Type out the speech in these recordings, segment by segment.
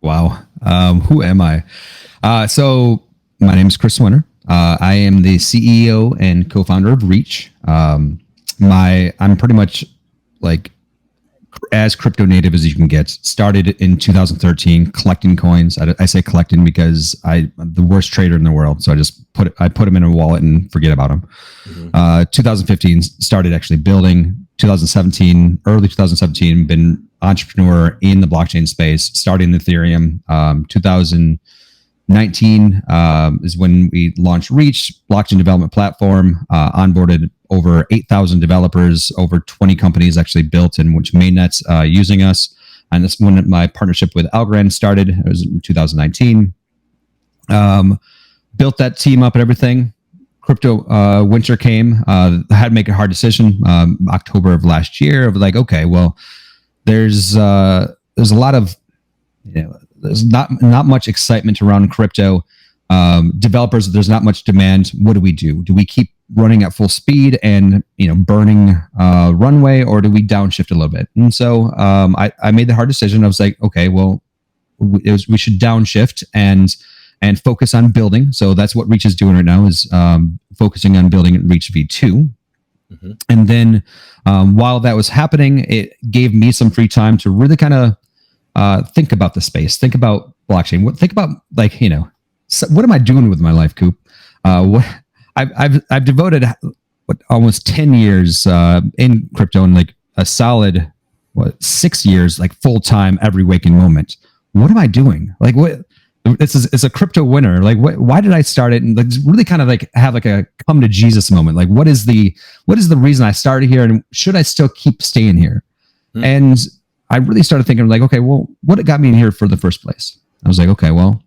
Wow. Who am I? So my name is Chris Swenor. I am the CEO and co-founder of Reach. I'm pretty much like as crypto native as you can get. Started in 2013 collecting coins. I say collecting because I'm the worst trader in the world. So I put them in a wallet and forget about them. 2015 started actually building. 2017, early 2017, been entrepreneur in the blockchain space, starting Ethereum. 2019 is when we launched Reach, blockchain development platform, onboarded over 8,000 developers, over 20 companies actually built in which mainnets using us. And this when my partnership with Algorand started. It was in 2019. Built that team up and everything. Crypto winter came. I had to make a hard decision. October of last year, of like, okay, well, there's a lot of, there's not much excitement around crypto. Developers, there's not much demand. What do we do? Do we keep running at full speed and burning runway, or do we downshift a little bit? And so I made the hard decision. I was like, okay, well, we should downshift and focus on building. So that's what Reach is doing right now, is focusing on building Reach V2. Mm-hmm. And then while that was happening, it gave me some free time to really kind of think about the space, think about blockchain, think about what am I doing with my life, Coop? I've devoted almost 10 years in crypto, and like a solid 6 years, like full time every waking moment. What am I doing? Like what? It's a crypto winner. Like, why did I start it? And like, really kind of like have like a come to Jesus moment. Like, what is the reason I started here, and should I still keep staying here? Mm. And I really started thinking like, okay, well, what got me in here for the first place? I was like, okay, well,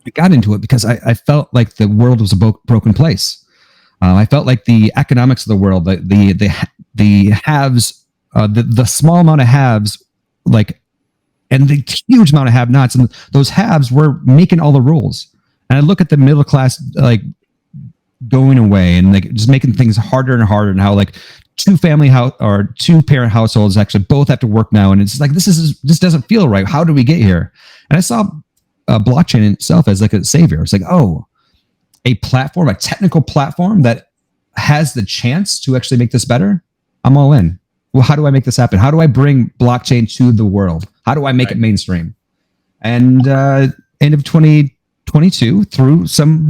I got into it because I felt like the world was a broken place. I felt like the economics of the world, the haves, the small amount of haves, and the huge amount of have-nots, and those haves were making all the rules. And I look at the middle class going away and just making things harder and harder, and how two parent households actually both have to work now, and it's like this doesn't feel right. How do we get here? And I saw blockchain in itself as like a savior. It's like, oh, a platform, a technical platform that has the chance to actually make this better. I'm all in. Well, how do I make this happen? How do I bring blockchain to the world? How do I make it mainstream? And end of 2022, through some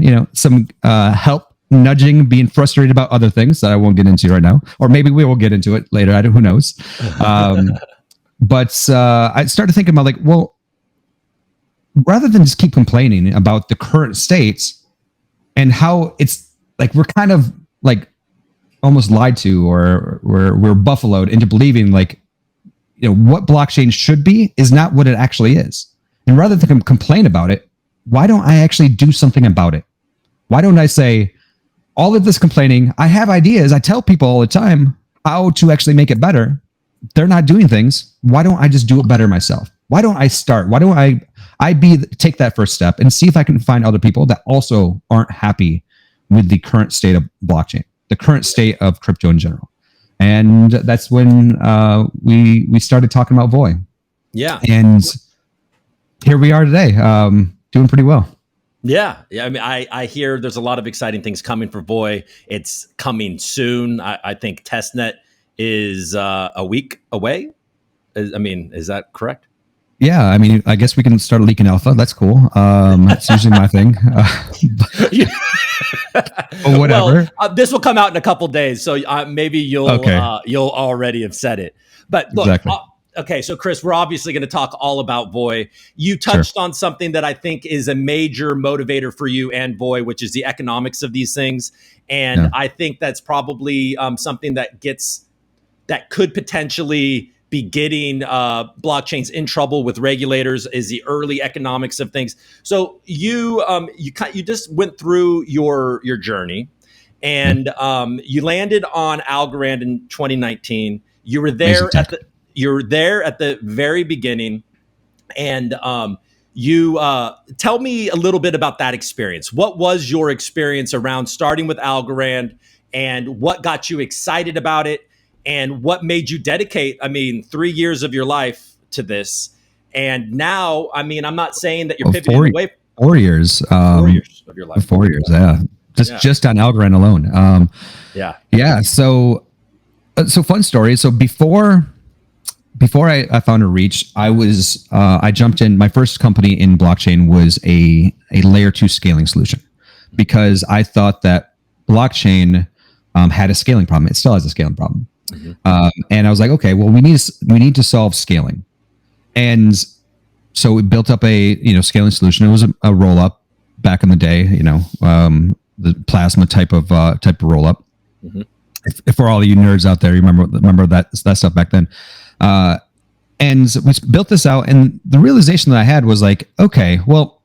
help, nudging, being frustrated about other things that I won't get into right now, or maybe we will get into it later. Who knows? But I started thinking about well, rather than just keep complaining about the current states and how it's like we're kind of like almost lied to, or we're buffaloed into believing what blockchain should be is not what it actually is. And rather than complain about it, why don't I actually do something about it? Why don't I say, all of this complaining, I have ideas. I tell people all the time how to actually make it better. They're not doing things. Why don't I just do it better myself? Why don't I start? Why don't I take that first step and see if I can find other people that also aren't happy with the current state of blockchain, the current state of crypto in general. And that's when we started talking about VOI. Yeah. And here we are today, doing pretty well. Yeah. I mean, I hear there's a lot of exciting things coming for VOI. It's coming soon. I think testnet is a week away. I mean, is that correct? Yeah, I mean, I guess we can start leaking alpha. That's cool. That's usually my thing. Or whatever. Well, this will come out in a couple days, so maybe you'll already have said it. But look, exactly. Okay, so Chris, we're obviously going to talk all about VOI. You touched on something that I think is a major motivator for you and VOI, which is the economics of these things. And I think that's probably something that could potentially be getting blockchains in trouble with regulators, is the early economics of things. So you just went through your journey, and you landed on Algorand in 2019. You were there at the very beginning, and you tell me a little bit about that experience. What was your experience around starting with Algorand, and what got you excited about it? And what made you dedicate, 3 years of your life to this? And now, I mean, I'm not saying that you're pivoting away. 4 years. 4 years of your life. 4 years, yeah. Just on Algorand alone. Yeah. So fun story. So before I found a Reach, I jumped in. My first company in blockchain was a layer 2 scaling solution, because I thought that blockchain had a scaling problem. It still has a scaling problem. And I was like, okay, well, we need to solve scaling. And so we built up a scaling solution. It was a roll up back in the day, the plasma type of roll up. If for all of you nerds out there, you remember that stuff back then. And we built this out, and the realization that I had was like, okay, well,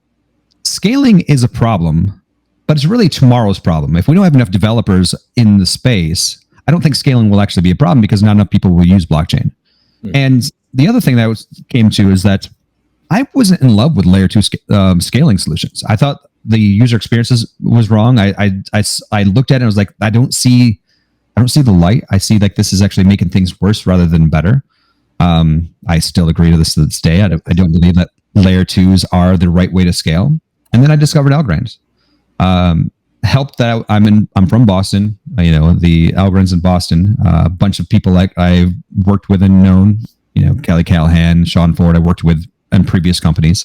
scaling is a problem, but it's really tomorrow's problem. If we don't have enough developers in the space, I don't think scaling will actually be a problem, because not enough people will use blockchain. And the other thing that I came to is that I wasn't in love with layer 2 scaling solutions. I thought the user experiences was wrong. I looked at it and I was like, I don't see the light. I see like this is actually making things worse rather than better. I still agree to this day. I don't believe that layer 2s are the right way to scale. And then I discovered Algorand. Helped that I'm from Boston. The Algorand's in Boston. A bunch of people like I've worked with and known. Kelly Callahan, Sean Ford. I worked with in previous companies.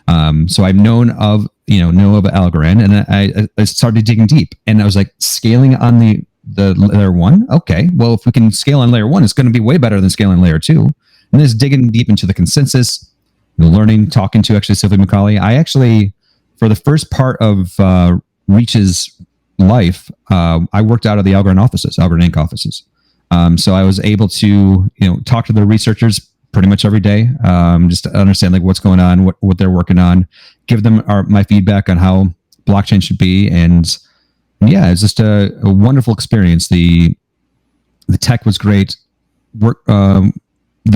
So I've known of Algorand, and I started digging deep, and I was like, scaling on the layer 1. Okay, well, if we can scale on layer 1, it's going to be way better than scaling layer 2. And just digging deep into the consensus, learning, talking to actually Sylvie McCauley. I actually, for the first part of Reach's life, I worked out of the Algorand Inc. offices. So I was able to, talk to the researchers pretty much every day, just to understand like what's going on, what they're working on, give them my feedback on how blockchain should be. And yeah, it's just a wonderful experience. The tech was great. The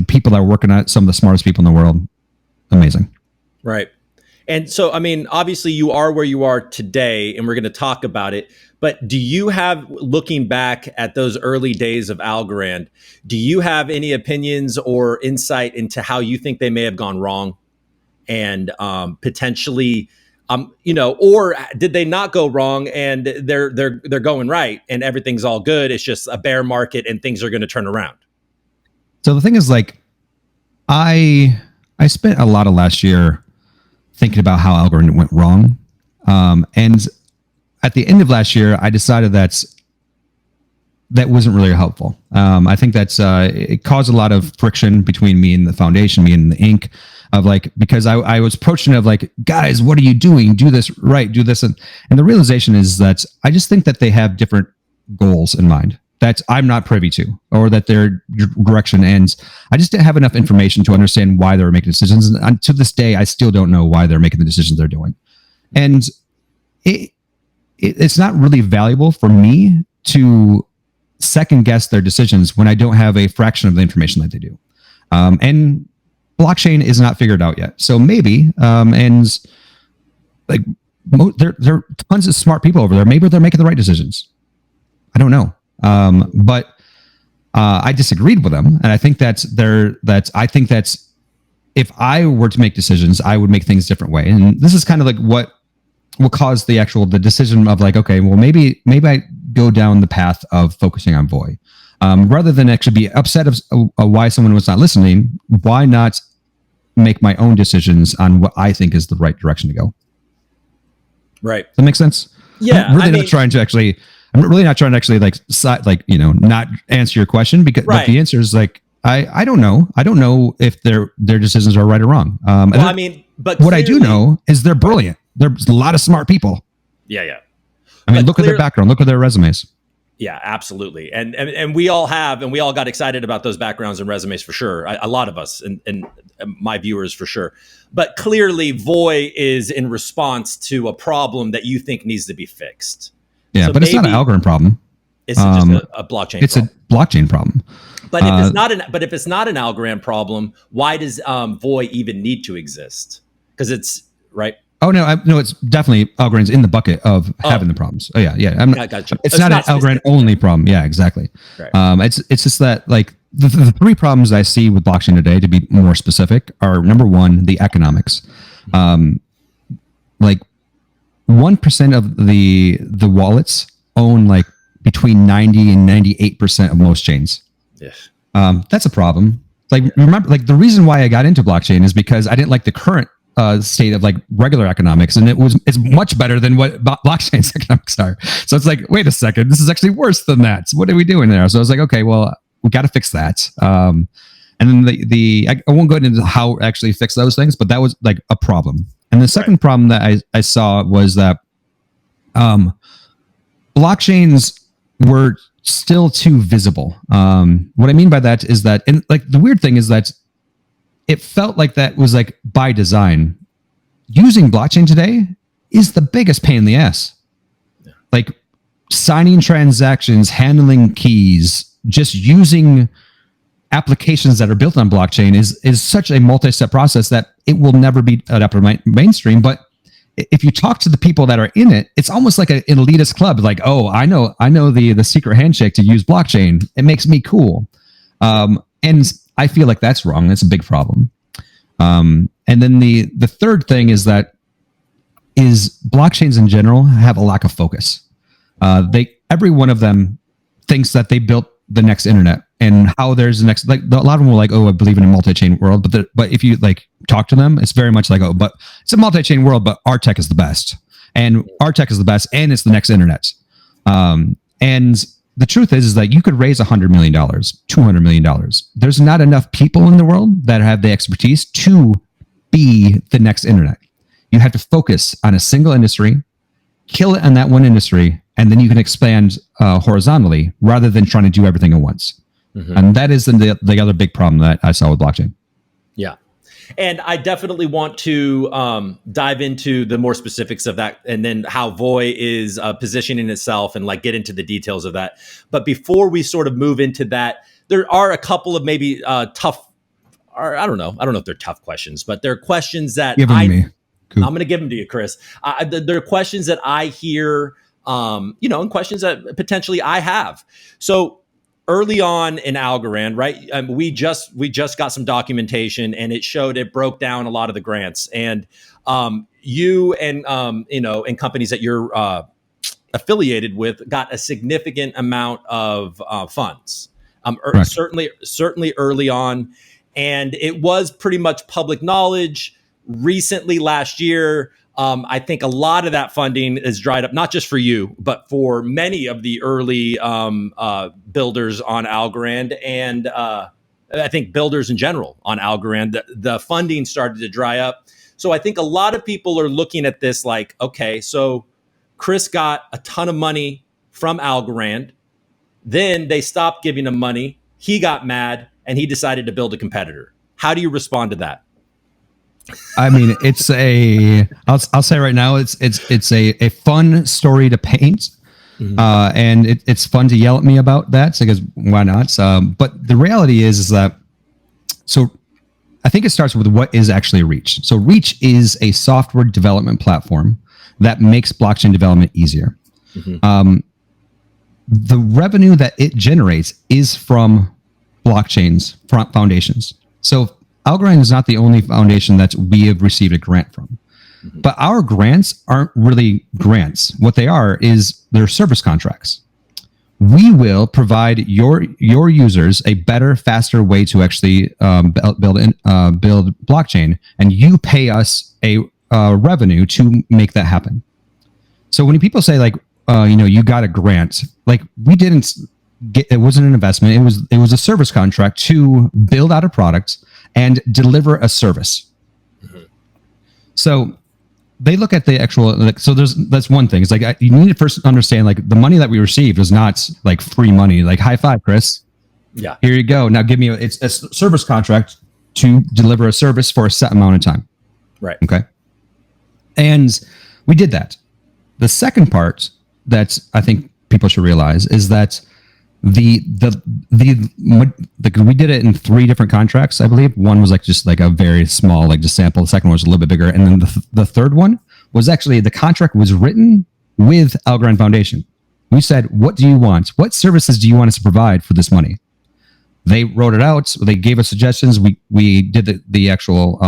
people that are working on it, some of the smartest people in the world, amazing. Right. And so, I mean, obviously you are where you are today, and we're going to talk about it. But do you have, looking back at those early days of Algorand, do you have any opinions or insight into how you think they may have gone wrong, and potentially, or did they not go wrong and they're going right and everything's all good? It's just a bear market and things are going to turn around. So the thing is, like, I spent a lot of last year thinking about how Algorand went wrong. And at the end of last year, I decided that wasn't really helpful. I think that's it caused a lot of friction between me and the foundation, me and the Inc. of like, because I was approaching it of like, guys, what are you doing? Do this right, do this. And the realization is that I just think that they have different goals in mind that I'm not privy to, or that their direction ends. I just didn't have enough information to understand why they were making decisions. And to this day, I still don't know why they're making the decisions they're doing. And it's not really valuable for me to second guess their decisions when I don't have a fraction of the information that they do. And blockchain is not figured out yet. So maybe, and like there are tons of smart people over there. Maybe they're making the right decisions. I don't know. But I disagreed with them, and I think I think that's if I were to make decisions, I would make things a different way. And this is kind of like what will cause the decision of like, okay, well, maybe I go down the path of focusing on VOI, rather than actually be upset of why someone was not listening. Why not make my own decisions on what I think is the right direction to go? Right. Does that make sense? Yeah. I'm really not trying to actually not answer your question, because but the answer is like, I don't know. I don't know if their decisions are right or wrong. But what I do know is they're brilliant. There's a lot of smart people. Yeah. I mean, look at their background. Look at their resumes. Yeah, absolutely. And we all got excited about those backgrounds and resumes for sure. A lot of us and my viewers for sure. But clearly VOI is in response to a problem that you think needs to be fixed. Yeah, so but it's not an Algorand problem. It's just a blockchain It's problem. a blockchain problem. But if it's not an Algorand problem, why does VOI even need to exist? Because it's right. Oh no, it's definitely Algorand's in the bucket of having the problems. Oh yeah. Gotcha. It's not an Algorand only problem. Yeah, exactly. Right. It's just that like the three problems I see with blockchain today, to be more specific, are number one, the economics. Like 1% of the wallets own like between 90 and 98% of most chains. Yes. That's a problem. Like, remember, like the reason why I got into blockchain is because I didn't like the current state of like regular economics, and it's much better than what blockchain's economics are. So it's like, wait a second, this is actually worse than that. So what are we doing there? So I was like, okay, well, we got to fix that. And then I won't go into how actually fix those things, but that was like a problem. And the second problem that I saw was that blockchains were still too visible. What I mean by that is that, and like the weird thing is that it felt like that was like by design. Using blockchain today is the biggest pain in the ass. Yeah. Like signing transactions, handling keys, just using applications that are built on blockchain is such a multi-step process that it will never be adopted mainstream. But if you talk to the people that are in it, it's almost like an elitist club. Like, oh, I know the secret handshake to use blockchain. It makes me cool. And I feel like that's wrong. That's a big problem. And then the third thing is blockchains in general have a lack of focus. Every one of them thinks that they built the next internet, and how there's the next, like a lot of them were like, oh, I believe in a multi-chain world. But if you like talk to them, it's very much like, oh, but it's a multi-chain world, but our tech is the best, and our tech is the best, and it's the next internet. And the truth is that you could raise $100 million, $200 million. There's not enough people in the world that have the expertise to be the next internet. You have to focus on a single industry, kill it on that one industry, and then you can expand horizontally rather than trying to do everything at once. Mm-hmm. And that is the other big problem that I saw with blockchain. Yeah. And I definitely want to dive into the more specifics of that, and then how VOI is positioning itself, and like get into the details of that. But before we sort of move into that, there are a couple of maybe tough, or I don't know if they're tough questions, but they're questions that I'm going to give them to you, Chris. There are questions that I hear, and questions that potentially I have. So early on in Algorand, right? We just got some documentation, and it broke down a lot of the grants, and you and and companies that you're affiliated with got a significant amount of funds. Certainly early on, and it was pretty much public knowledge. Recently, last year, I think a lot of that funding is dried up, not just for you, but for many of the early builders on Algorand, and I think builders in general on Algorand. The funding started to dry up. So I think a lot of people are looking at this like, okay, so Chris got a ton of money from Algorand. Then they stopped giving him money. He got mad, and he decided to build a competitor. How do you respond to that? I mean, I'll say right now, it's a fun story to paint. Mm-hmm. And it's fun to yell at me about that, because why not? But the reality is that, so I think it starts with what is actually Reach. So Reach is a software development platform that makes blockchain development easier. Mm-hmm. The revenue that it generates is from blockchains, from foundations. So Algorand is not the only foundation that we have received a grant from. Mm-hmm. But our grants aren't really grants. What they are is they're service contracts. We will provide your users a better, faster way to actually build blockchain, and you pay us a revenue to make that happen. So when people say like, you got a grant, like we didn't get, it wasn't an investment. It was a service contract to build out a product and deliver a service. Mm-hmm. So they look at the actual, that's one thing. It's like, you need to first understand, like, the money that we received is not like free money. Like, high five, Chris. Yeah. Here you go. Now give me it's a service contract to deliver a service for a set amount of time. Right. Okay. And we did that. The second part that I think people should realize is that we did it in 3 different contracts, I believe. One was just a very small, just sample. The second one was a little bit bigger. And then the third one was actually, the contract was written with Algorand Foundation. We said, what do you want? What services do you want us to provide for this money? They wrote it out. They gave us suggestions. We did the actual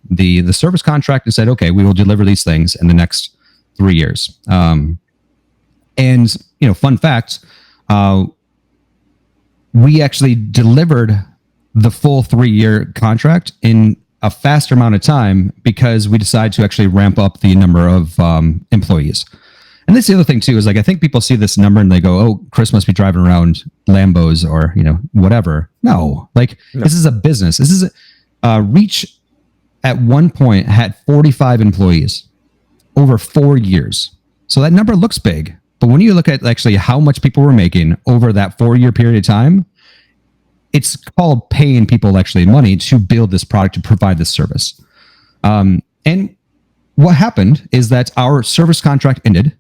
the service contract and said, okay, we will deliver these things in the next 3 years. And fun fact, we actually delivered the full 3-year contract in a faster amount of time because we decided to actually ramp up the number of employees. And that's the other thing too, is like, I think people see this number and they go, oh, Chris must be driving around Lambos or, whatever. No, This is a business. This is Reach at one point had 45 employees over 4 years. So that number looks big. But when you look at actually how much people were making over that 4-year period of time, it's called paying people actually money to build this product, to provide this service. And what happened is that our service contract ended,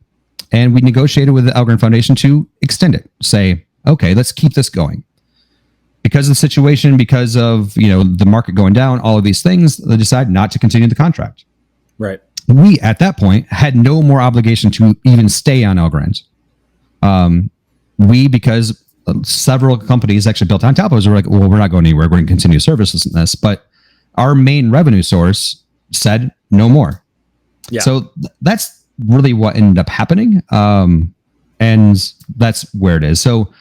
and we negotiated with the Algorand Foundation to extend it. Say, okay, let's keep this going. Because of the situation, because of the market going down, all of these things, they decided not to continue the contract. Right. We, at that point, had no more obligation to even stay on Algorand. Because several companies actually built on top of us were like, well, we're not going anywhere. We're going to continue services in this. But our main revenue source said no more. Yeah. So that's really what ended up happening. And that's where it is. So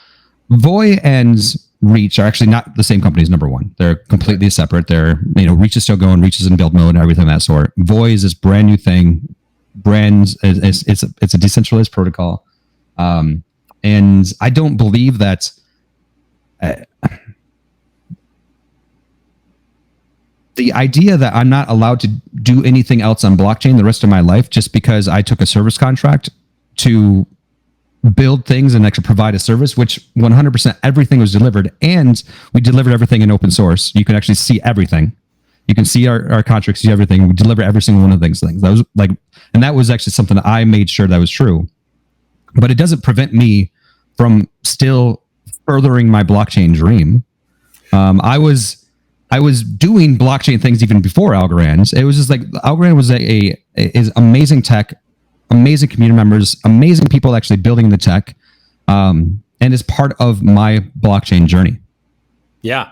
VOI and Reach are actually not the same company as number one. They're completely separate. They're, Reach is still going, Reach is in build mode and everything of that sort. VOI is this brand new thing. It's a decentralized protocol. And I don't believe that the idea that I'm not allowed to do anything else on blockchain the rest of my life just because I took a service contract to build things and actually provide a service, which 100% everything was delivered, and we delivered everything in open source. You can actually see everything. You can see our contracts, see everything. We deliver every single one of these things. That was and that was actually something that I made sure that was true. But it doesn't prevent me from still furthering my blockchain dream. I was doing blockchain things even before Algorand. It was just like Algorand was is amazing tech, amazing community members, amazing people actually building the tech, and is part of my blockchain journey. Yeah.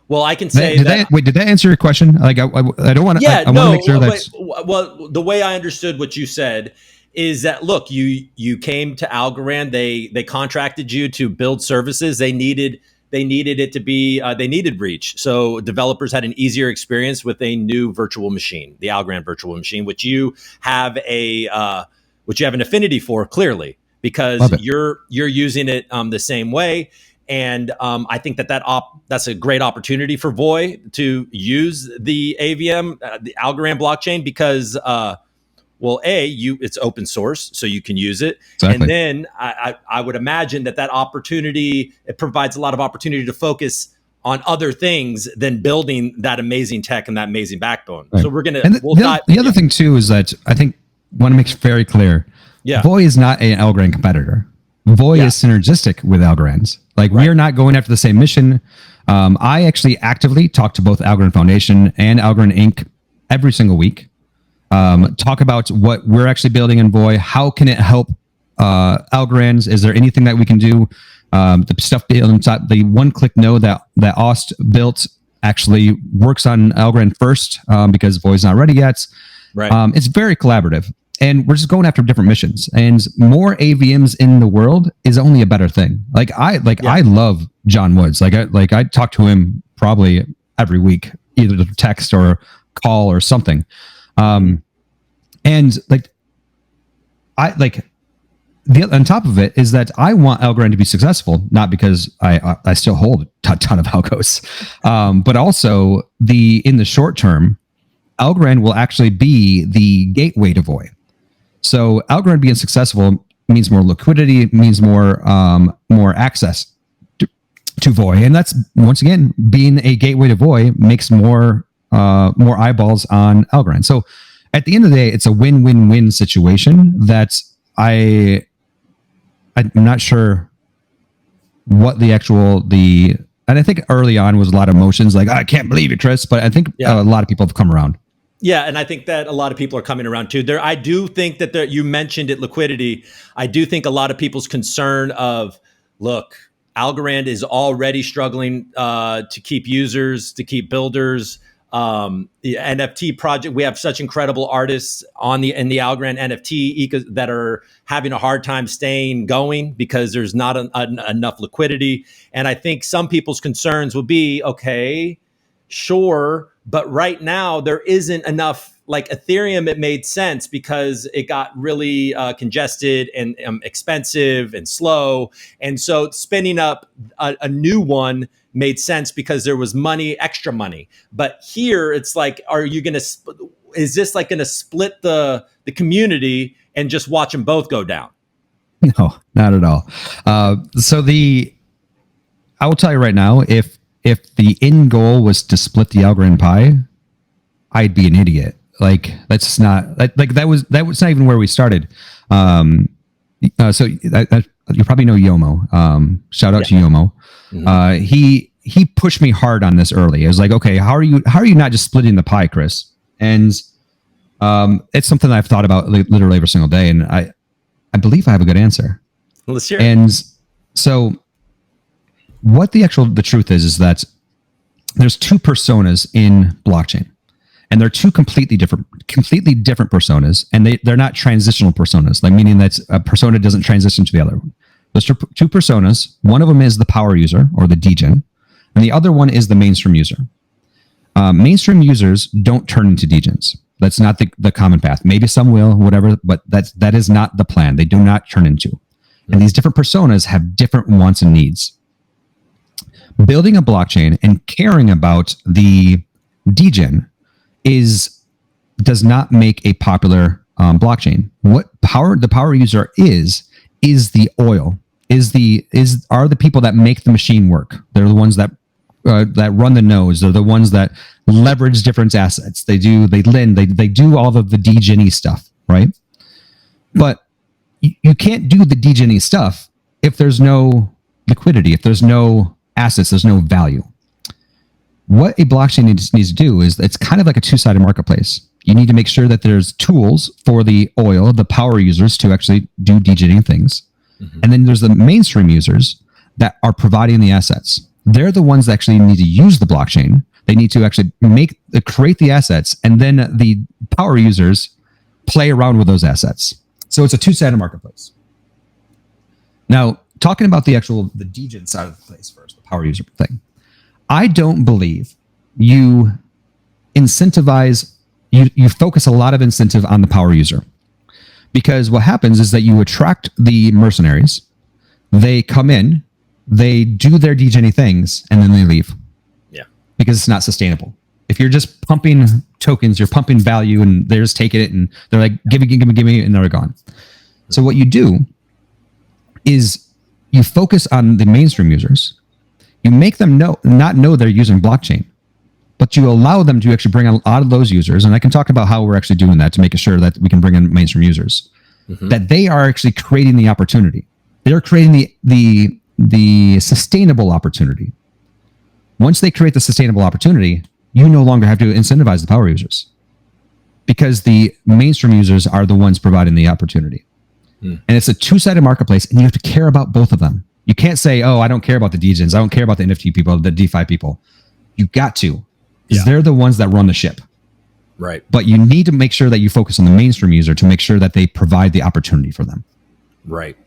Well, I can say did that answer your question? Like, I don't want to. Yeah, I want to make sure that. Well, the way I understood what you said is that, look, you came to Algorand. They contracted you to build services. They needed it to be. They needed Reach, so developers had an easier experience with a new virtual machine, the Algorand Virtual Machine, which you have an affinity for, clearly, because you're using it the same way. And I think that's a great opportunity for VOI to use the AVM, the Algorand blockchain, because it's open source, so you can use it. Exactly. And then I would imagine that opportunity, it provides a lot of opportunity to focus on other things than building that amazing tech and that amazing backbone. Right. So we're gonna. And the other thing too is that I think want to make it very clear. Yeah. VOI is not an Algorand competitor. VOI is synergistic with Algorand. We are not going after the same mission. I actually actively talk to both Algorand Foundation and Algorand Inc. every single week. Talk about what we're actually building in VOI. How can it help Algorand? Is there anything that we can do? The stuff the one-click node that Ost built actually works on Algorand first because VOI is not ready yet. Right. It's very collaborative. And we're just going after different missions, and more AVMs in the world is only a better thing. I love John Woods. I talk to him probably every week, either to text or call or something. On top of it is that I want Algorand to be successful, not because I still hold a ton of algos, but also in the short term, Algorand will actually be the gateway to VOI. So Algorand being successful means more liquidity, means more access to VOI, and that's, once again, being a gateway to VOI makes more eyeballs on Algorand. So at the end of the day, it's a win-win-win situation that I'm not sure what and I think early on was a lot of emotions, like, I can't believe it, Chris, but I think a lot of people have come around. Yeah, and I think that a lot of people are coming around too. I do think that you mentioned it, liquidity. I do think a lot of people's concern of, look, Algorand is already struggling to keep users, to keep builders. The NFT project, we have such incredible artists in the Algorand NFT that are having a hard time staying going because there's not enough liquidity. And I think some people's concerns will be, okay, sure, but right now there isn't enough. Like Ethereum, it made sense because it got really congested and expensive and slow. And so spinning up a new one made sense because there was money, extra money. But here it's like, are you going to, is this like going to split the community and just watch them both go down? No, not at all. I will tell you right now, if the end goal was to split the Algorand pie, I'd be an idiot. Like that's not that was not even where we started. So you probably know Yomo. Shout out to Yomo. Mm-hmm. He pushed me hard on this early. I was like, okay, how are you not just splitting the pie, Chris? And it's something that I've thought about literally every single day, and I believe I have a good answer. Well, let's hear it. And so what the truth is that there's two personas in blockchain. And they're two completely different personas, and they're not transitional personas, like meaning that a persona doesn't transition to the other one. Those two personas, one of them is the power user or the degen, and the other one is the mainstream user. Mainstream users don't turn into degens. That's not the common path. Maybe some will, whatever, but that is not the plan. They do not turn into. And these different personas have different wants and needs. Building a blockchain and caring about the degen does not make a popular blockchain. What the power user is the oil, are the people that make the machine work. They're the ones that run the nodes. They're the ones that leverage different assets. They lend, they do all of the degen stuff, right? But you can't do the degen stuff if there's no liquidity, if there's no assets, there's no value. What a blockchain needs to do is it's kind of like a two-sided marketplace. You need to make sure that there's tools for the power users to actually do degening things. Mm-hmm. And then there's the mainstream users that are providing the assets. They're the ones that actually need to use the blockchain. They need to actually create the assets, and then the power users play around with those assets. So it's a two-sided marketplace. Now, talking about the degen side of the place first, the power user thing. I don't believe you incentivize, you focus a lot of incentive on the power user, because what happens is that you attract the mercenaries. They come in, they do their degening things, and then they leave. Yeah. Because it's not sustainable. If you're just pumping tokens, you're pumping value, and they're just taking it, and they're like, give me, and they're gone. So what you do is you focus on the mainstream users. You make them not know they're using blockchain, but you allow them to actually bring a lot of those users. And I can talk about how we're actually doing that to make sure that we can bring in mainstream users, that they are actually creating the opportunity. They're creating the sustainable opportunity. Once they create the sustainable opportunity, you no longer have to incentivize the power users, because the mainstream users are the ones providing the opportunity. And it's a two-sided marketplace, and you have to care about both of them. You can't say, oh, I don't care about the degens. I don't care about the NFT people, the DeFi people. You got to, because they're the ones that run the ship. Right. But you need to make sure that you focus on the mainstream user to make sure that they provide the opportunity for them. Right.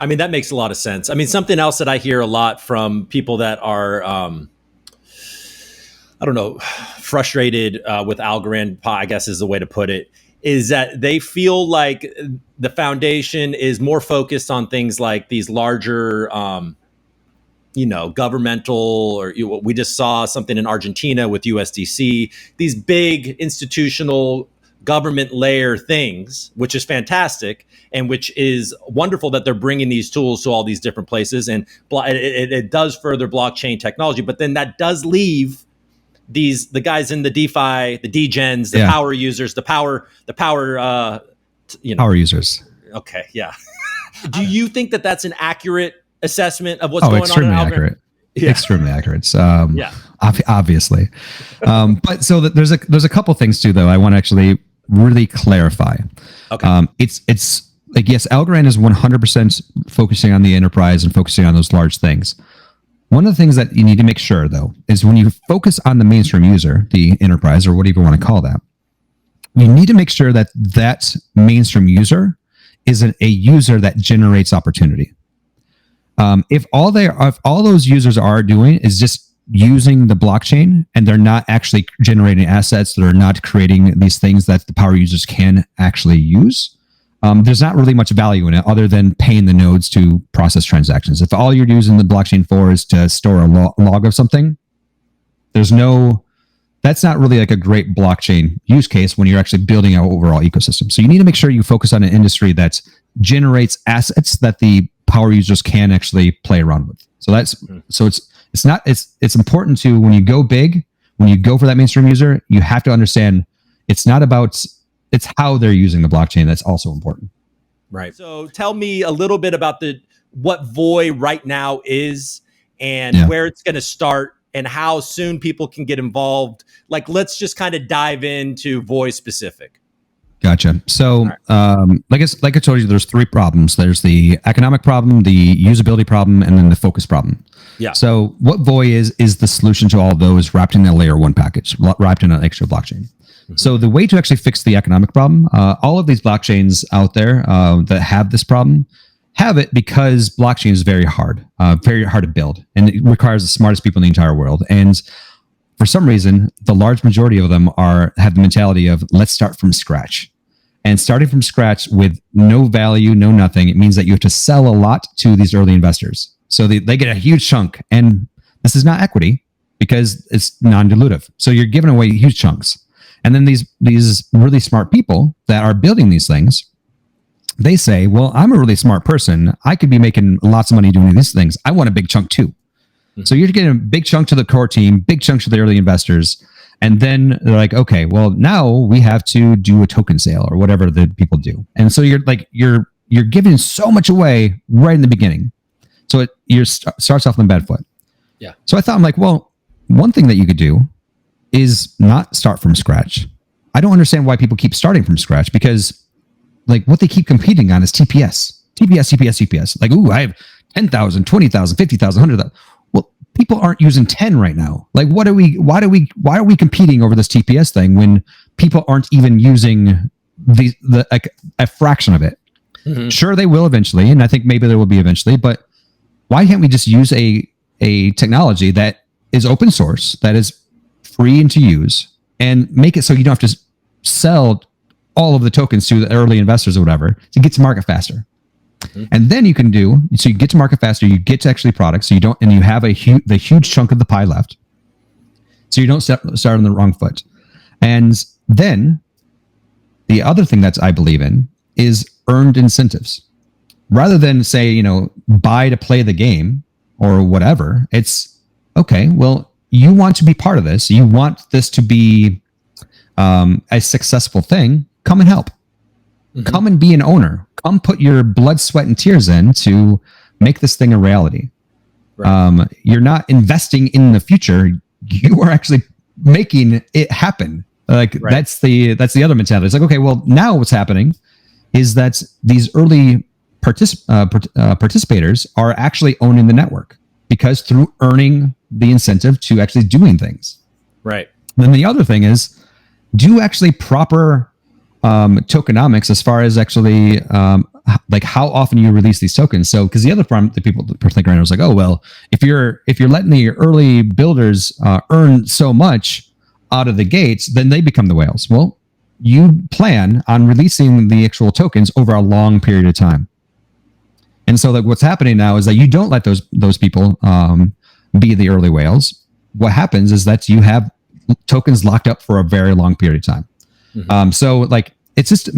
I mean, that makes a lot of sense. I mean, something else that I hear a lot from people that are, frustrated with Algorand, I guess is the way to put it, is that they feel like the foundation is more focused on things like these larger, governmental, or we just saw something in Argentina with USDC, these big institutional government layer things, which is fantastic, and which is wonderful that they're bringing these tools to all these different places. And it does further blockchain technology, but then that does leave the guys in the DeFi, the degens, the power users, the power users. Okay. Yeah. Do you think that that's an accurate assessment of what's going on? Extremely accurate. Yeah. Extremely accurate. Obviously. But so there's a couple things too, though, I want to actually really clarify. Okay. It's like, yes, Algorand is 100% focusing on the enterprise and focusing on those large things. One of the things that you need to make sure, though, is when you focus on the mainstream user, the enterprise, or whatever you want to call that, you need to make sure that that mainstream user is a user that generates opportunity. If all those users are doing is just using the blockchain and they're not actually generating assets, they're not creating these things that the power users can actually use, there's not really much value in it other than paying the nodes to process transactions. If all you're using the blockchain for is to store a log of something, that's not really like a great blockchain use case when you're actually building an overall ecosystem. So you need to make sure you focus on an industry that generates assets that the power users can actually play around with. So it's important to, when you go big, when you go for that mainstream user, you have to understand it's how they're using the blockchain that's also important. Right. So tell me a little bit about what VOI right now is and where it's going to start and how soon people can get involved. Like, let's just kind of dive into VOI specific. Gotcha. So, like I told you, there's 3 problems. There's the economic problem, the usability problem, and then the focus problem. Yeah. So what VOI is the solution to all of those wrapped in a layer 1 package, wrapped in an extra blockchain. Mm-hmm. So the way to actually fix the economic problem, all of these blockchains out there that have this problem have it because blockchain is very hard to build, and it requires the smartest people in the entire world. And for some reason, the large majority of them have the mentality of let's start from scratch. And starting from scratch with no value, no nothing, it means that you have to sell a lot to these early investors. So they get a huge chunk. And this is not equity because it's non-dilutive. So you're giving away huge chunks. And then these really smart people that are building these things, they say, well, I'm a really smart person. I could be making lots of money doing these things. I want a big chunk too. Mm-hmm. So you're getting a big chunk to the core team, big chunk to the early investors. And then they're like, okay, well, now we have to do a token sale or whatever the people do. And so you're giving so much away right in the beginning. So it starts off on the bad foot. Yeah. So I'm like, well, one thing that you could do is not start from scratch. I don't understand why people keep starting from scratch, because like what they keep competing on is TPS. Like, ooh, I have 10,000, 20,000, 50,000, 100,000. People aren't using 10 right now. Like, why are we competing over this TPS thing when people aren't even using a fraction of it? Mm-hmm. Sure, they will eventually, and I think maybe there will be eventually, but why can't we just use a technology that is open source, that is free and to use, and make it so you don't have to sell all of the tokens to the early investors or whatever to get to market faster? Mm-hmm. And then you get to market faster, you get to actually products, so you have the huge chunk of the pie left. So you don't start on the wrong foot. And then the other thing that I believe in is earned incentives. Rather than say, buy to play the game or whatever, it's okay, well, you want to be part of this. You want this to be a successful thing. Come and help. Mm-hmm. Come and be an owner. Come put your blood, sweat, and tears in to make this thing a reality. Right. You're not investing in the future. You are actually making it happen. Like, right. That's the other mentality. It's like, okay, well, now what's happening is that these early participators are actually owning the network, because through earning the incentive to actually doing things. Right. Then the other thing is do actually proper tokenomics as far as actually like how often you release these tokens. So, because the other problem that people think right now is like, oh, well, if you're letting the early builders earn so much out of the gates, then they become the whales. Well, you plan on releasing the actual tokens over a long period of time. And so like what's happening now is that you don't let those people be the early whales. What happens is that you have tokens locked up for a very long period of time. Mm-hmm. So like it's just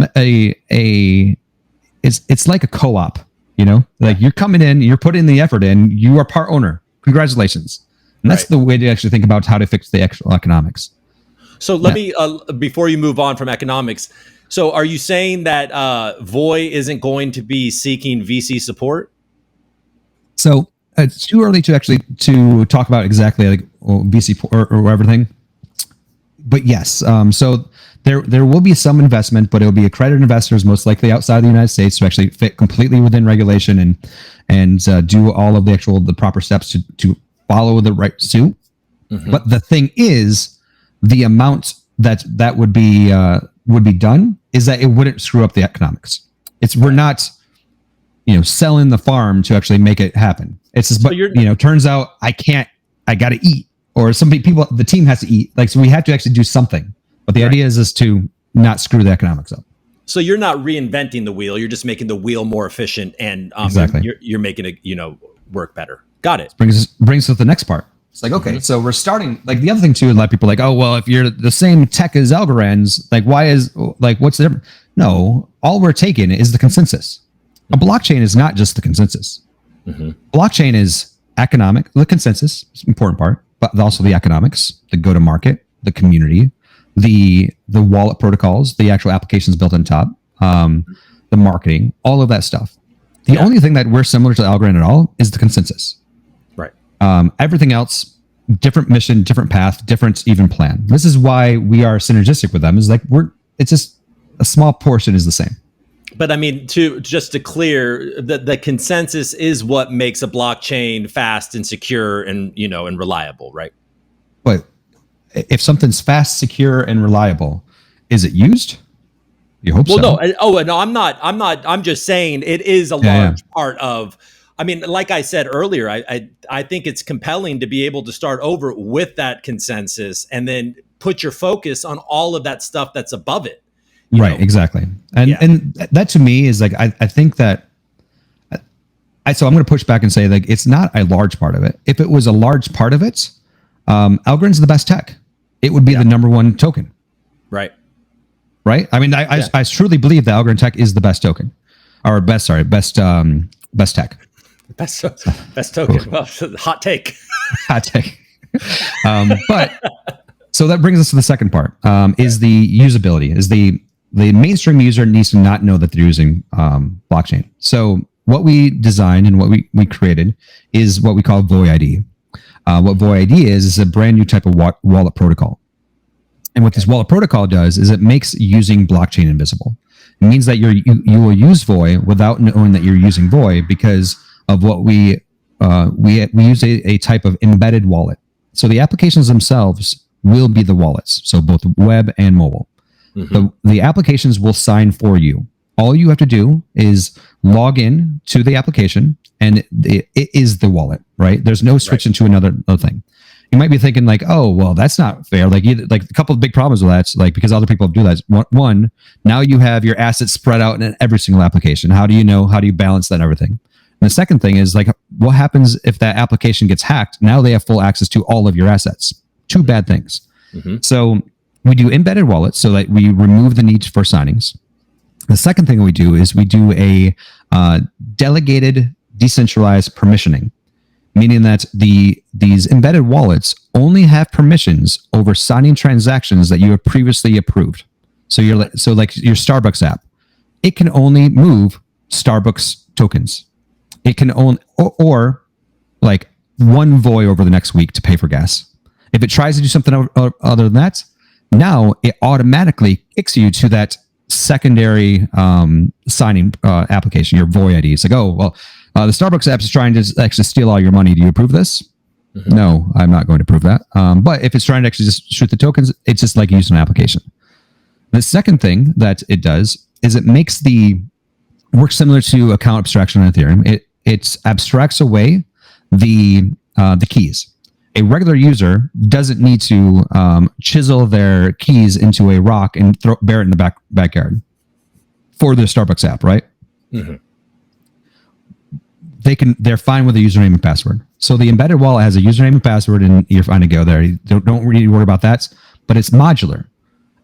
it's like a co-op, like you're coming in, you're putting the effort in, you are part owner. Congratulations. And that's the way to actually think about how to fix the actual economics. So let me, before you move on from economics, so are you saying that VOI isn't going to be seeking VC support? So it's too early to talk about exactly like VC or everything. but yes, so there will be some investment, but it will be accredited investors, most likely outside of the United States, to actually fit completely within regulation and do all of the proper steps to follow the right suit. Mm-hmm. But the thing is, the amount that would be done is that it wouldn't screw up the economics. We're not, selling the farm to actually make it happen. It's just, but turns out I got to eat, or the team has to eat. So we have to actually do something. But the idea is to not screw the economics up. So you're not reinventing the wheel. You're just making the wheel more efficient, and exactly. you're making it, work better. Got it. Brings us to the next part. It's like, okay, so we're starting, the other thing too, a lot of people are like, oh, well, if you're the same tech as Algorand's, what's the difference? No, all we're taking is the consensus. A blockchain is not just the consensus. Mm-hmm. Blockchain is the consensus, is an important part, but also the economics, the go-to-market, the community, the wallet protocols, the actual applications built on top, the marketing, all of that stuff. The only thing that we're similar to Algorand at all is the consensus. Right. Everything else, different mission, different path, different even plan. This is why we are synergistic with them. It's just a small portion is the same. But I mean, just to clear, the consensus is what makes a blockchain fast and secure and and reliable, right? But if something's fast, secure, and reliable, is it used? You hope so. No, I'm not. I'm just saying it is a large part of. I mean, like I said earlier, I think it's compelling to be able to start over with that consensus and then put your focus on all of that stuff that's above it. Right, exactly. And that to me is I think that so I'm going to push back and say it's not a large part of it. If it was a large part of it, Algorand's the best tech. It would be the number one token. Right. Right. I mean, I truly believe that Algorand tech is the best token, or best tech. Best token. Well, hot take. Hot take. But so that brings us to the second part. Is the usability? Is the mainstream user needs to not know that they're using blockchain. So what we designed and what we created is what we call VOI ID. What VOI ID is a brand new type of wallet protocol. And what this wallet protocol does is it makes using blockchain invisible. It means that you will use VOI without knowing that you're using VOI because of what we use a type of embedded wallet. So the applications themselves will be the wallets. So both web and mobile. Mm-hmm. The applications will sign for you. All you have to do is log in to the application, and it is the wallet, right? There's no switch into another thing. You might be thinking oh, well, that's not fair. A couple of big problems with that, because other people do that. One, now you have your assets spread out in every single application. How do you balance that and everything? And the second thing is what happens if that application gets hacked? Now they have full access to all of your assets. Two bad things. Mm-hmm. So we do embedded wallets so that we remove the need for signings. The second thing we do is we do a delegated decentralized permissioning, meaning that these embedded wallets only have permissions over signing transactions that you have previously approved. So your Starbucks app, it can only move Starbucks tokens. It can own or one VOI over the next week to pay for gas. If it tries to do something other than that, now it automatically kicks you to that secondary signing application, your VOI ID. It's the Starbucks app is trying to actually steal all your money. Do you approve this? Mm-hmm. No, I'm not going to approve that. But if it's trying to actually just shoot the tokens, it's just like using an application. The second thing that it does is it makes works similar to account abstraction on Ethereum. It abstracts away the keys. A regular user doesn't need to chisel their keys into a rock and bear it in the backyard for their Starbucks app, right? Mm-hmm. They're fine with a username and password. So the embedded wallet has a username and password, and you're fine to go there. You don't really worry about that, but it's modular.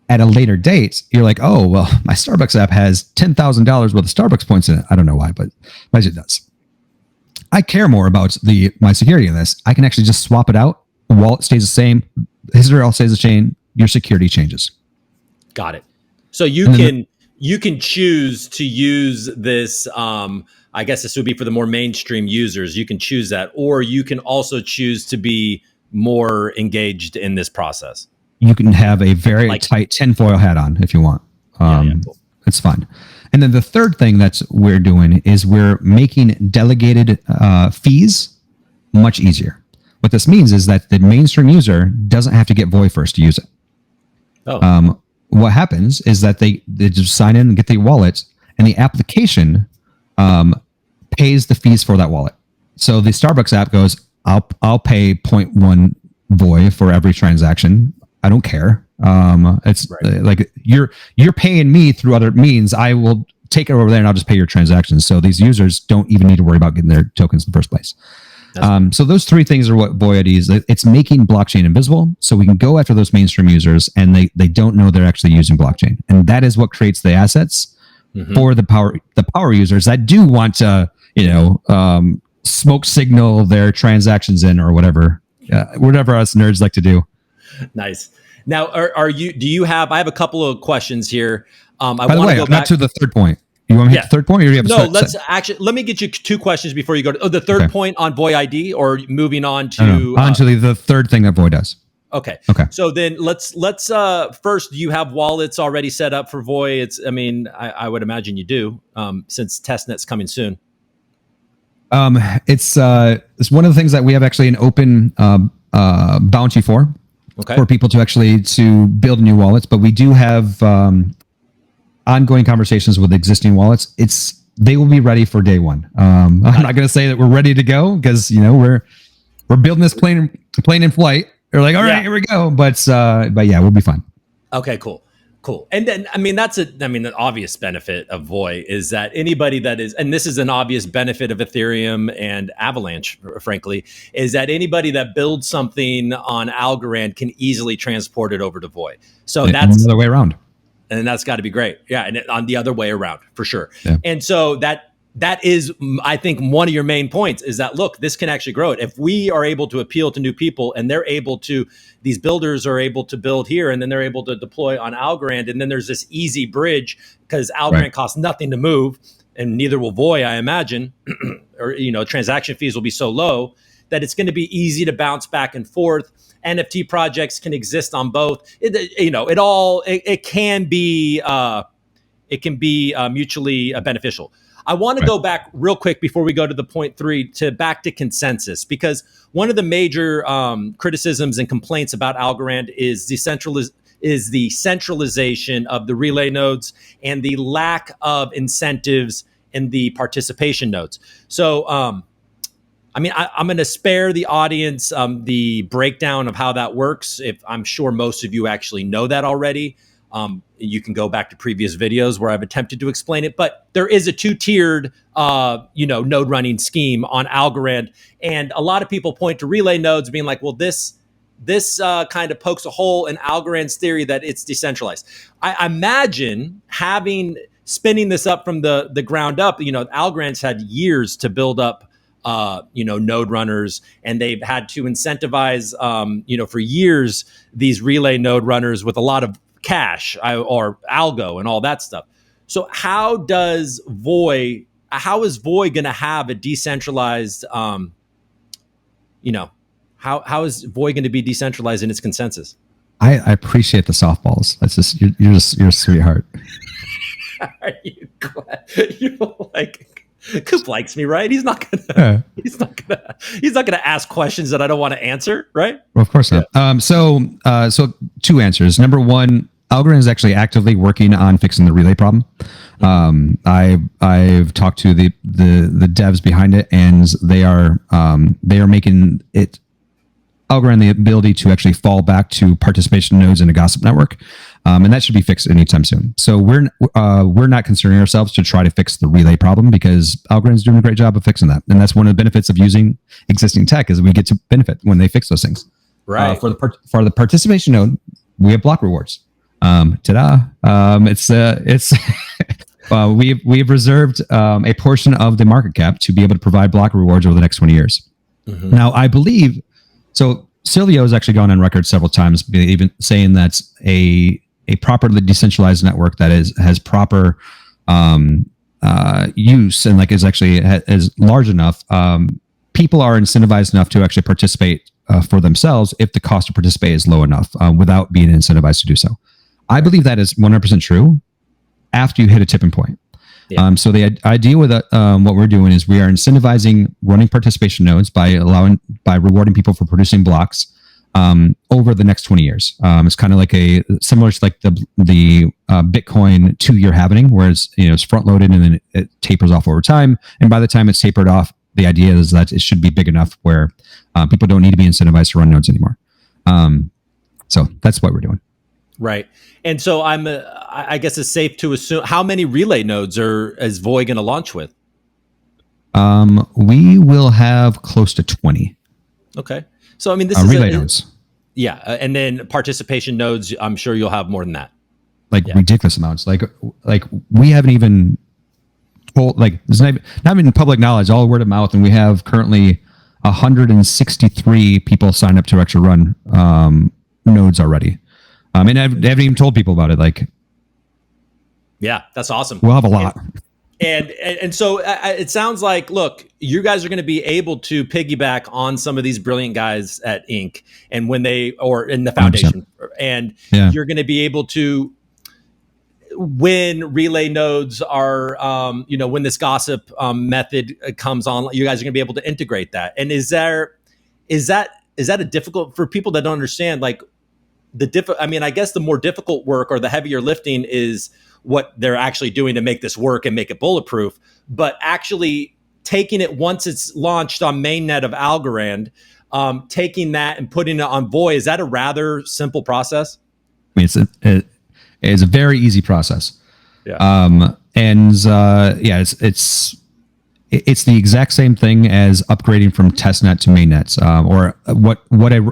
At a later date, you're oh, well, my Starbucks app has $10,000 worth of Starbucks points in it. I don't know why, but it does. I care more about my security in this. I can actually just swap it out. The wallet stays the same. History all stays the same. Your security changes. Got it. So you can choose to use this. I guess this would be for the more mainstream users. You can choose that, or you can also choose to be more engaged in this process. you can have a very tight tinfoil hat on if you want. Cool. It's fun. And then the third thing that we're doing is we're making delegated fees much easier. What this means is that the mainstream user doesn't have to get VOI first to use it. What happens is that they just sign in and get the wallet, and the application pays the fees for that wallet. So the Starbucks app goes, I'll pay 0.1 VOI for every transaction. I don't care. It's like you're paying me through other means. I will take it over there and I'll just pay your transactions. So these users don't even need to worry about getting their tokens in the first place. So those three things are what VOI is. It's making blockchain invisible, so we can go after those mainstream users and they don't know they're actually using blockchain. And that is what creates the assets for the power users that do want to, smoke signal their transactions in or whatever us nerds like to do. Nice. Now, I have a couple of questions here. By the way, I'm not to the third point. You want me to hit the third point, or do you have let me get you 2 questions before you go to the third point on VOI ID, or moving on to the third thing that VOI does. Okay. So then let's first, do you have wallets already set up for VOI? I would imagine you do, since testnet's coming soon. It's one of the things that we have actually an open bounty for people to build new wallets, but we do have ongoing conversations with existing wallets. They will be ready for day one. I'm not going to say that we're ready to go because we're building this plane in flight. They're like, all right, here we go. But yeah, we'll be fine. Okay, cool. And then, that's the obvious benefit of VOI is that anybody that is, and this is an obvious benefit of Ethereum and Avalanche, frankly, is that anybody that builds something on Algorand can easily transport it over to VOI. So that's the other way around. And that's got to be great. Yeah. And on the other way around for sure. Yeah. And so that is, I think, one of your main points is that, look, this can actually grow it. If we are able to appeal to new people and these builders are able to build here and then they're able to deploy on Algorand, and then there's this easy bridge because Algorand costs nothing to move and neither will VOI, I imagine, or, transaction fees will be so low that it's going to be easy to bounce back and forth. NFT projects can exist on both. It can be mutually beneficial. I want to go back real quick before we go to the point 3 back to consensus, because one of the major criticisms and complaints about Algorand is the centralization of the relay nodes and the lack of incentives in the participation nodes. So, I'm going to spare the audience the breakdown of how that works. If I'm sure most of you actually know that already. You can go back to previous videos where I've attempted to explain it, but there is a 2-tiered, node running scheme on Algorand. And a lot of people point to relay nodes being like, well, this kind of pokes a hole in Algorand's theory that it's decentralized. I imagine spinning this up from the ground up, Algorand's had years to build up node runners, and they've had to incentivize, for years, these relay node runners with a lot of cash or algo and all that stuff. So how is VOI going to have a decentralized, how is VOI going to be decentralized in its consensus? I appreciate the softballs. That's just, you're a sweetheart. Are you glad? Coop likes me, right? He's not gonna ask questions that I don't want to answer, right? Well, of course not. So 2 answers. Number 1, Algorand is actually actively working on fixing the relay problem. I've talked to the devs behind it, and they are making it Algorand the ability to actually fall back to participation nodes in a gossip network. And that should be fixed anytime soon. So we're not concerning ourselves to try to fix the relay problem because Algorand's doing a great job of fixing that. And that's one of the benefits of using existing tech is we get to benefit when they fix those things. Right. For the participation node, we have block rewards. Ta-da. We've reserved a portion of the market cap to be able to provide block rewards over the next 20 years. Mm-hmm. Now, I believe, so Silvio has actually gone on record several times, even saying that's a properly decentralized network that has proper use and is large enough. People are incentivized enough to actually participate for themselves if the cost to participate is low enough without being incentivized to do so. I believe that is 100% true after you hit a tipping point. Yeah. So the idea with what we're doing is we are incentivizing running participation nodes by rewarding people for producing blocks over the next 20 years. It's kind of like similar to like the Bitcoin 2-year halving, where it's front loaded and then it tapers off over time. And by the time it's tapered off, the idea is that it should be big enough where people don't need to be incentivized to run nodes anymore. So that's what we're doing. Right. And so I guess it's safe to assume, how many relay nodes is VOI going to launch with? We will have close to 20. Okay. So, I mean, this is relay nodes. Yeah. And then participation nodes, I'm sure you'll have more than that. Ridiculous amounts. Like we haven't even told, there's not even public knowledge, all word of mouth. And we have currently 163 people signed up to actually run nodes already. And I haven't even told people about it. Yeah, that's awesome. We'll have a lot. And so it sounds like, look, you guys are going to be able to piggyback on some of these brilliant guys at Inc. and or in the foundation, 100%. And you're going to be able to, when relay nodes are, when this gossip method comes on, you guys are going to be able to integrate that. And is that a difficult for people that don't understand, I guess the more difficult work or the heavier lifting is what they're actually doing to make this work and make it bulletproof. But actually taking it once it's launched on mainnet of Algorand, taking that and putting it on VOI, is that a rather simple process? I mean, it's a very easy process. Yeah. It's the exact same thing as upgrading from testnet to mainnet, or what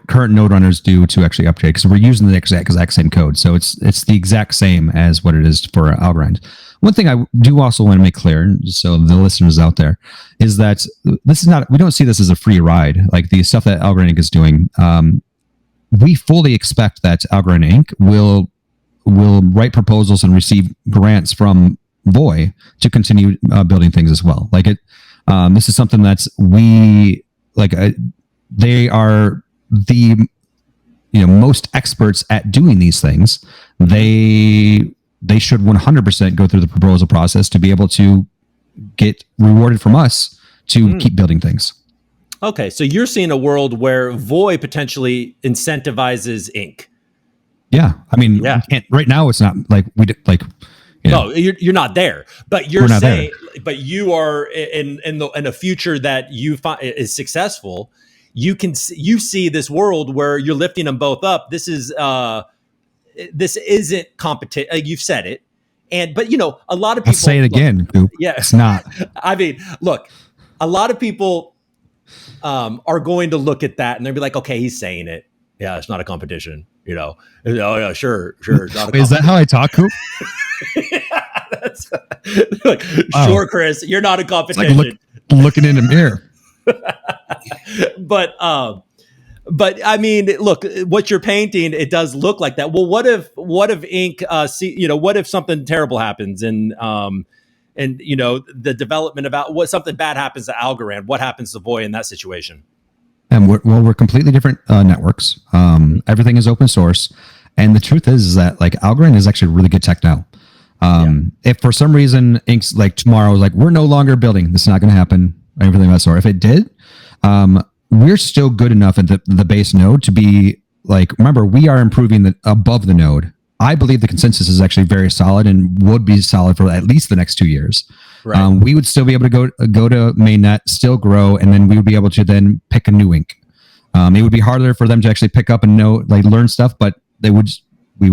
current node runners do to actually upgrade, because we're using the exact same code. So it's the exact same as what it is for Algorand. One thing I do also want to make clear, so the listeners out there, is that we don't see this as a free ride. Like the stuff that Algorand Inc. is doing, we fully expect that Algorand Inc. will write proposals and receive grants from VOI to continue building things as well. This is something that's they are the most experts at doing these things. They should 100% go through the proposal process to be able to get rewarded from us to keep building things. Okay, so you're seeing a world where VOI potentially incentivizes Inc. Yeah, I mean, right now it's not No, you're not there, but you're saying, but you are in a future that you find is successful. You see this world where you're lifting them both up. This isn't competition. You've said it, but a lot of people. I'll say it again. Coop. Yeah, it's not. I mean, look, a lot of people are going to look at that and they'll be like, okay, he's saying it. Yeah, it's not a competition. Oh yeah, sure. It's not Is that how I talk, Coop? Sure, Chris, you're not a competition. It's looking in the mirror. But I mean, look, what you're painting, it does look like that. Well, what if Inc. What if something terrible happens and the development about something bad happens to Algorand? What happens to VOI in that situation? And we're completely different networks. Everything is open source, and the truth is that Algorand is actually really good tech now. If for some reason Inc.'s tomorrow we're no longer building, this is not going to happen, everything of that sort. If it did, we're still good enough at the base node to be remember, we are improving above the node. I believe the consensus is actually very solid and would be solid for at least the next 2 years. Right. We would still be able to go to mainnet, still grow, and then we would be able to then pick a new Inc. It would be harder for them to actually pick up and learn stuff, but we would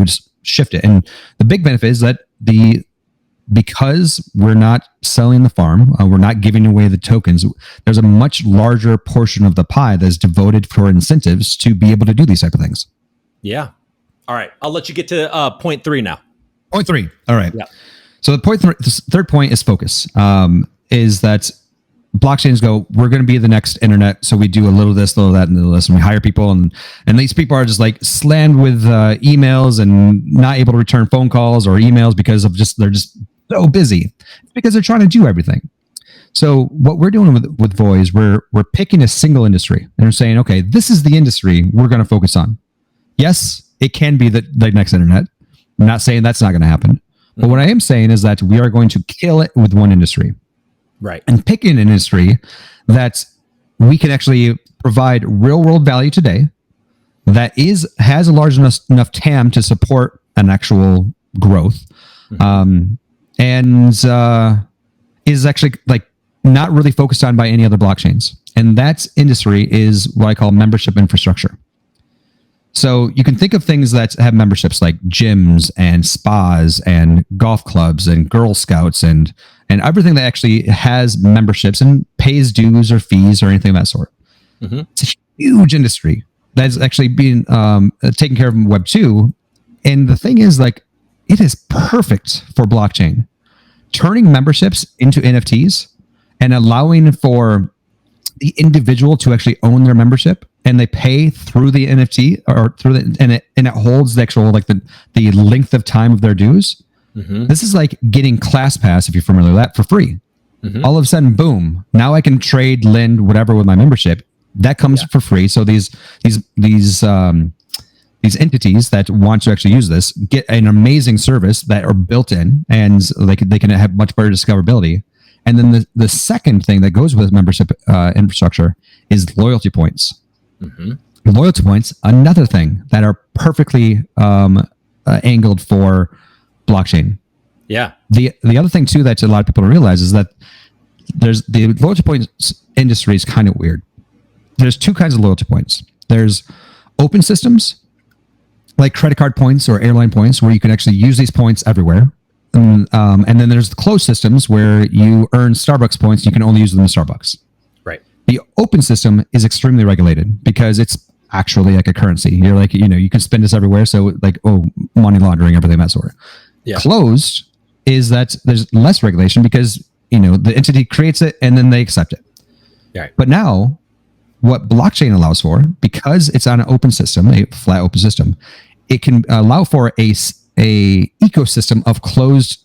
just shift it. And the big benefit is that because we're not selling the farm, we're not giving away the tokens, there's a much larger portion of the pie that's devoted for incentives to be able to do these type of things. Yeah. All right. I'll let you get to point 3 now. Point 3. All right. Yeah. So the third point is focus. Is that blockchains go, we're going to be the next internet. So we do a little of this, a little of that, and a little of this, and we hire people. And these people are just slammed with emails and not able to return phone calls or emails because they're just so busy. It's because they're trying to do everything. So what we're doing with VOI is we're picking a single industry and we're saying, okay, this is the industry we're going to focus on. Yes, it can be the next internet. I'm not saying that's not going to happen. But what I am saying is that we are going to kill it with one industry. Right. And pick an industry that we can actually provide real world value today, that has a large enough TAM to support an actual growth, and is actually like not really focused on by any other blockchains. And that industry is what I call membership infrastructure. So you can think of things that have memberships like gyms and spas and golf clubs and Girl Scouts and everything that actually has memberships and pays dues or fees or anything of that sort. It's a huge industry that's actually being taken care of in Web 2. And the thing is, like, it is perfect for blockchain. Turning memberships into NFTs and allowing for the individual to actually own their membership, and they pay through the NFT or through and it holds the actual like the length of time of their dues. This is like getting ClassPass, if you're familiar with that, for free. All of a sudden, boom! Now I can trade, lend, whatever with my membership. That comes for free. So these entities that want to actually use this get an amazing service that are built in, and they can have much better discoverability. And then the second thing that goes with membership infrastructure is loyalty points. Loyalty points, another thing that are perfectly angled for blockchain. Yeah. The other thing too that a lot of people don't realize is that there's the loyalty points industry is kind of weird. There's two kinds of loyalty points. There's open systems like credit card points or airline points, where you can actually use these points everywhere. And then there's the closed systems where you earn Starbucks points. You can only use them in Starbucks. Right. The open system is extremely regulated because it's actually like a currency. You're like, you can spend this everywhere. So like, money laundering, everything that sort. Yeah. Closed is that there's less regulation because, the entity creates it and then they accept it. Right. But now what blockchain allows for, because it's on an open system, a flat open system, it can allow for a ecosystem of closed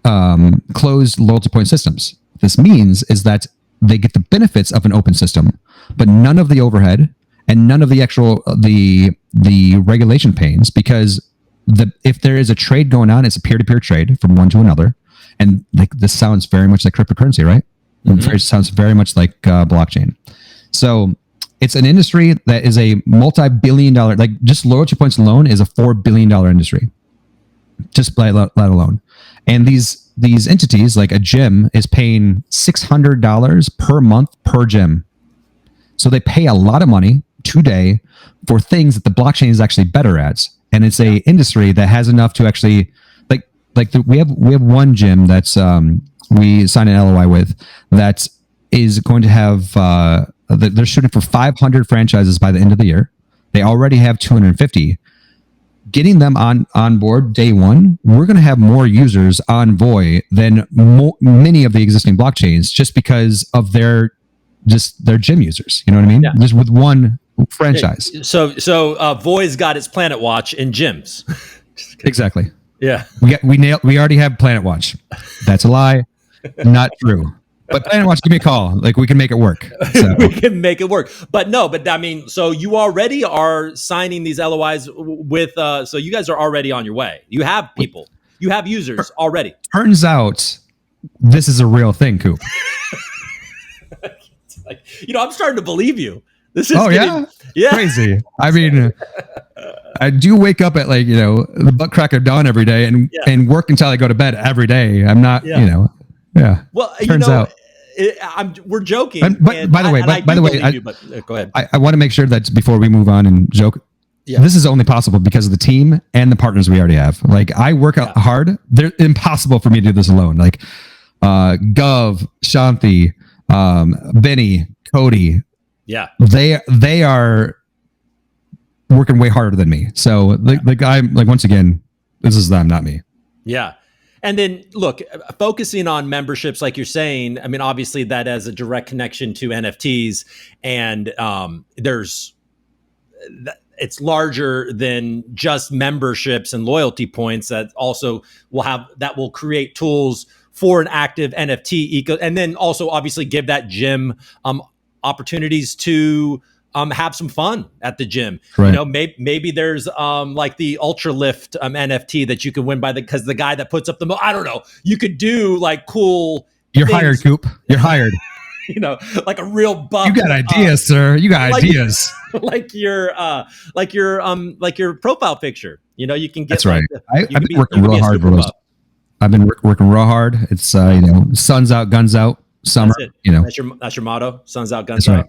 loyalty point systems. What this means is that they get the benefits of an open system, but none of the overhead and none of the actual the regulation pains, because if there is a trade going on, it's a peer-to-peer trade from one to another. And like this sounds very much like cryptocurrency, right? It sounds very much like blockchain. So it's an industry that is a multi-billion-dollar, like just loyalty points alone is a $4 billion industry, just let alone. And these entities, like a gym, is paying $600 per month per gym. So they pay a lot of money today for things that the blockchain is actually better at. And it's a industry that has enough to actually we have one gym that's we signed an LOI with that is going to have they're shooting for 500 franchises by the end of the year. They already have 250. Getting them on board day one, we're going to have more users on VOI than many of the existing blockchains, just because of their gym users. You know what I mean? Yeah. Just with one franchise. So VOI's got its Planet Watch in gyms. Exactly. Yeah. We already have Planet Watch. That's a lie. Not true. But Planet Watch, give me a call. Like, we can make it work. So. We can make it work. But I mean, so you already are signing these LOIs with, so you guys are already on your way. You have people. You have users already. Turns out this is a real thing, Coop. I'm starting to believe you. This is yeah? Crazy. I mean, I do wake up at the butt crack of dawn every day and work until I go to bed every day. I'm not, Yeah. Well, turns out we're joking. But by the way, go ahead. I want to make sure that before we move on and joke, this is only possible because of the team and the partners we already have. Like, I work out hard. They're impossible for me to do this alone. Like, Gov, Shanti, Benny, Cody. Yeah. They are working way harder than me. So the guy, once again, this is them, not me. Yeah. And then look, focusing on memberships, like you're saying, I mean, obviously that has a direct connection to NFTs, and it's larger than just memberships and loyalty points. That also will create tools for an active NFT eco, and then also obviously give that gym opportunities to have some fun at the gym. Right. Maybe there's like the Ultra Lift NFT that you can win because the guy that puts up I don't know. You could do like cool. You're hired, Coop. You're hired. Like a real buff. You got ideas, sir. You got ideas. Like your profile picture. You can get. That's right. I've been working real hard for those. I've been working real hard. It's sun's out, guns out, summer. That's your motto. Sun's out, guns out.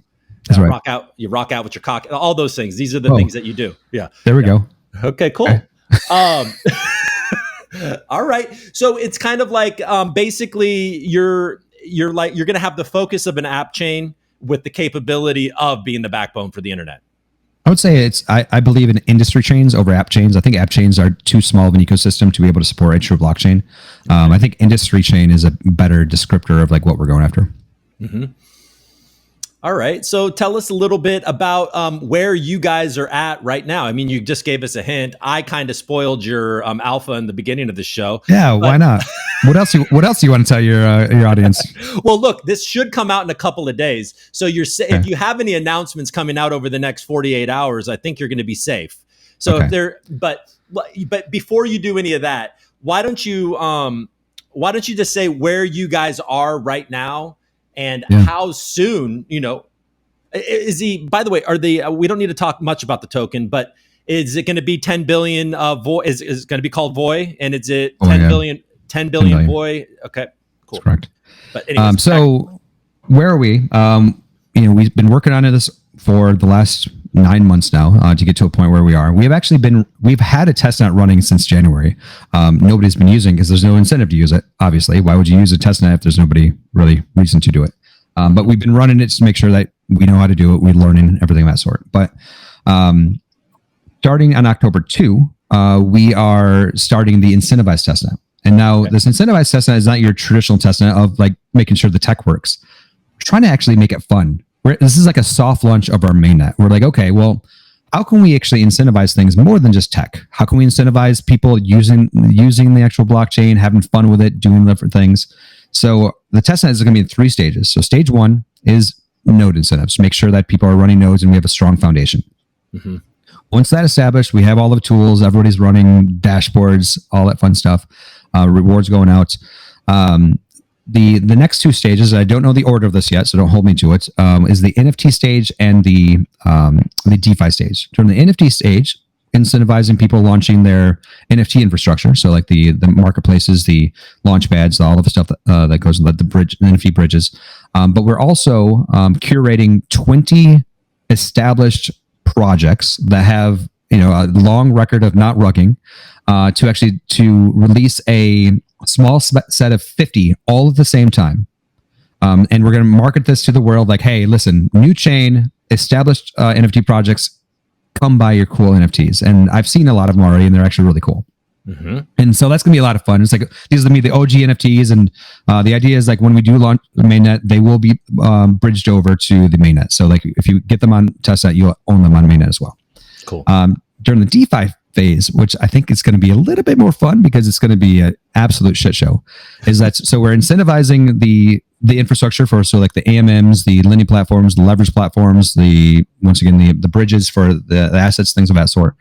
That's right. You rock out with your cock. All those things. These are the things that you do. Yeah. There we go. Okay. Cool. Okay. All right. So it's kind of like basically you're going to have the focus of an app chain with the capability of being the backbone for the internet. I would say I believe in industry chains over app chains. I think app chains are too small of an ecosystem to be able to support a true blockchain. I think industry chain is a better descriptor of like what we're going after. Mm-hmm. All right. So tell us a little bit about where you guys are at right now. I mean, you just gave us a hint. I kind of spoiled your alpha in the beginning of the show. Yeah, why not? What else do you want to tell your audience? Well, look, this should come out in a couple of days. So if you have any announcements coming out over the next 48 hours, I think you're going to be safe. So but before you do any of that, why don't you just say where you guys are right now? And how soon, is he, by the way, we don't need to talk much about the token, but is it going to be 10 billion VOI? Is it going to be called VOI? And is it 10 billion VOI? Okay, cool. That's correct. But anyways, so where are we? We've been working on this for the last 9 months now to get to a point where we are. We've had a testnet running since January. Nobody's been using because there's no incentive to use it. Obviously, why would you use a testnet if there's nobody really reason to do it? But we've been running it to make sure that we know how to do it. We're learning everything of that sort. But starting on October 2, we are starting the incentivized testnet. And now this incentivized testnet is not your traditional testnet of like making sure the tech works. We're trying to actually make it fun. This is like a soft launch of our mainnet. We're like, okay, well, how can we actually incentivize things more than just tech? How can we incentivize people using the actual blockchain, having fun with it, doing different things? So the testnet is going to be in 3 stages. So stage 1 is node incentives. Make sure that people are running nodes and we have a strong foundation. Mm-hmm. Once that's established, we have all the tools. Everybody's running dashboards, all that fun stuff. Rewards going out. The next 2 stages, I don't know the order of this yet, so don't hold me to it, is the NFT stage and the DeFi stage. During the NFT stage, incentivizing people launching their NFT infrastructure, so like the marketplaces, the launch pads, all of the stuff that goes with the NFT bridges. But we're also curating 20 established projects that have a long record of not rugging to release a small set of 50 all at the same time. And we're going to market this to the world like, hey, listen, new chain, established NFT projects, come buy your cool NFTs. And I've seen a lot of them already, and they're actually really cool. Mm-hmm. And so that's going to be a lot of fun. It's like, these are going to be the OG NFTs. And the idea is like when we do launch the mainnet, they will be bridged over to the mainnet. So like if you get them on testnet, you'll own them on mainnet as well. Cool. During the DeFi phase, which I think is going to be a little bit more fun because it's going to be an absolute shit show, so we're incentivizing the infrastructure for like the AMMs, the lending platforms, the leverage platforms, the bridges for the assets, things of that sort.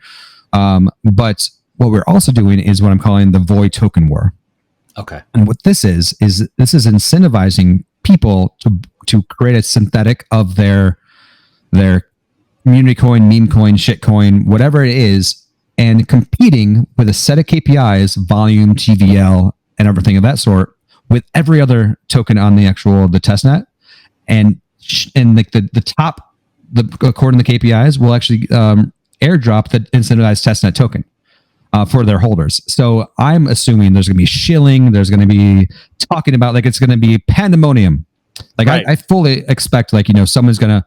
But what we're also doing is what I'm calling the VOI token war. Okay. And what this is incentivizing people to create a synthetic of their community coin, meme coin, shit coin, whatever it is, and competing with a set of KPIs, volume, TVL, and everything of that sort with every other token on the testnet. And like the top, according to the KPIs, will actually airdrop the incentivized testnet token for their holders. So I'm assuming there's going to be shilling. There's going to be talking about like it's going to be pandemonium. Like right. I fully expect like, someone's going to,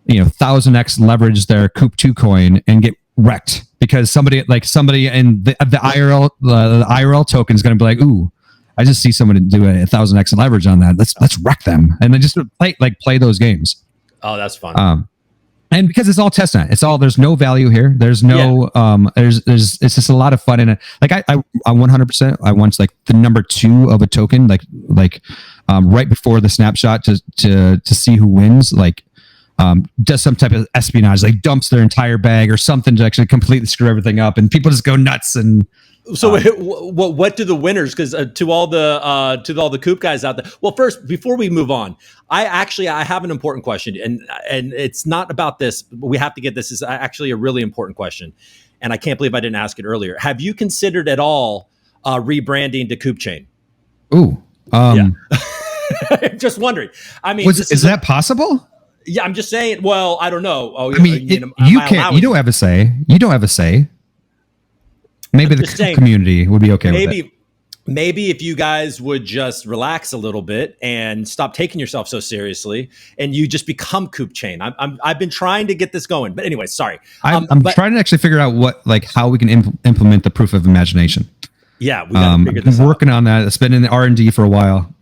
1000x leverage their Recoop.2 coin and get wrecked because somebody in the IRL token is going to be like, ooh, I just see someone do a 1000x leverage on that. Let's wreck them. And then just play those games. Oh, that's fun. And because it's all testnet, there's no value here. There's no, it's just a lot of fun in it. Like I 100%, I want like the number 2 of a token, like right before the snapshot to see who wins, like does some type of espionage, like dumps their entire bag or something to actually completely screw everything up, and people just go nuts. And so what do the winners, because to all the Coop guys out there, well, first, before we move on, I have an important question, and it's not about this, but we have to get this. Is actually a really important question, and I can't believe I didn't ask it earlier. Have you considered at all rebranding to Coop Chain? Ooh, yeah. Just wondering. I mean, is that possible? Yeah, I'm just saying. Well, I don't know. Oh, I mean, you can't. You don't have a say. You don't have a say. Maybe the community would be okay with it. Maybe if you guys would just relax a little bit and stop taking yourself so seriously, and you just become Coop Chain. I've been trying to get this going, but anyway, sorry. I'm trying to actually figure out how we can implement the proof of imagination. Yeah, we got to figure this out. Working on that. It's been in the R&D for a while.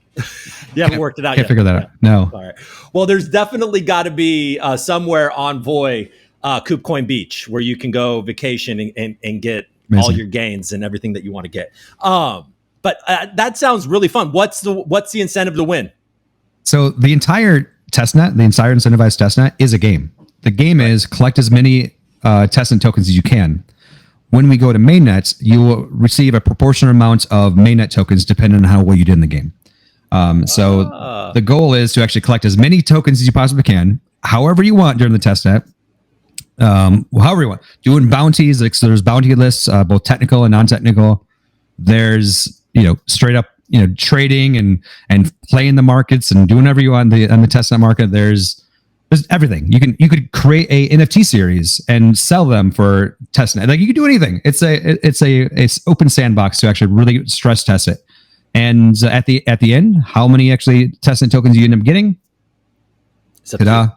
You haven't worked it out yet. Can't figure that out. No. All right. Well, there's definitely got to be somewhere on VOI, KoopCoin Beach, where you can go vacation and get Amazing. All your gains and everything that you want to get. But that sounds really fun. What's the incentive to win? So the entire testnet, the entire incentivized testnet is a game. The game is collect as many testnet tokens as you can. When we go to mainnet, you will receive a proportionate amount of mainnet tokens depending on how well you did in the game. So the goal is to actually collect as many tokens as you possibly can, however you want during the testnet. However you want. Doing bounties, like so there's bounty lists, both technical and non-technical. There's straight up trading and playing the markets and doing whatever you want on the testnet market. There's everything. You could create a NFT series and sell them for testnet. Like you can do anything. It's a open sandbox to actually really stress test it. And at the end, how many actually testnet tokens you end up getting? Ta-da.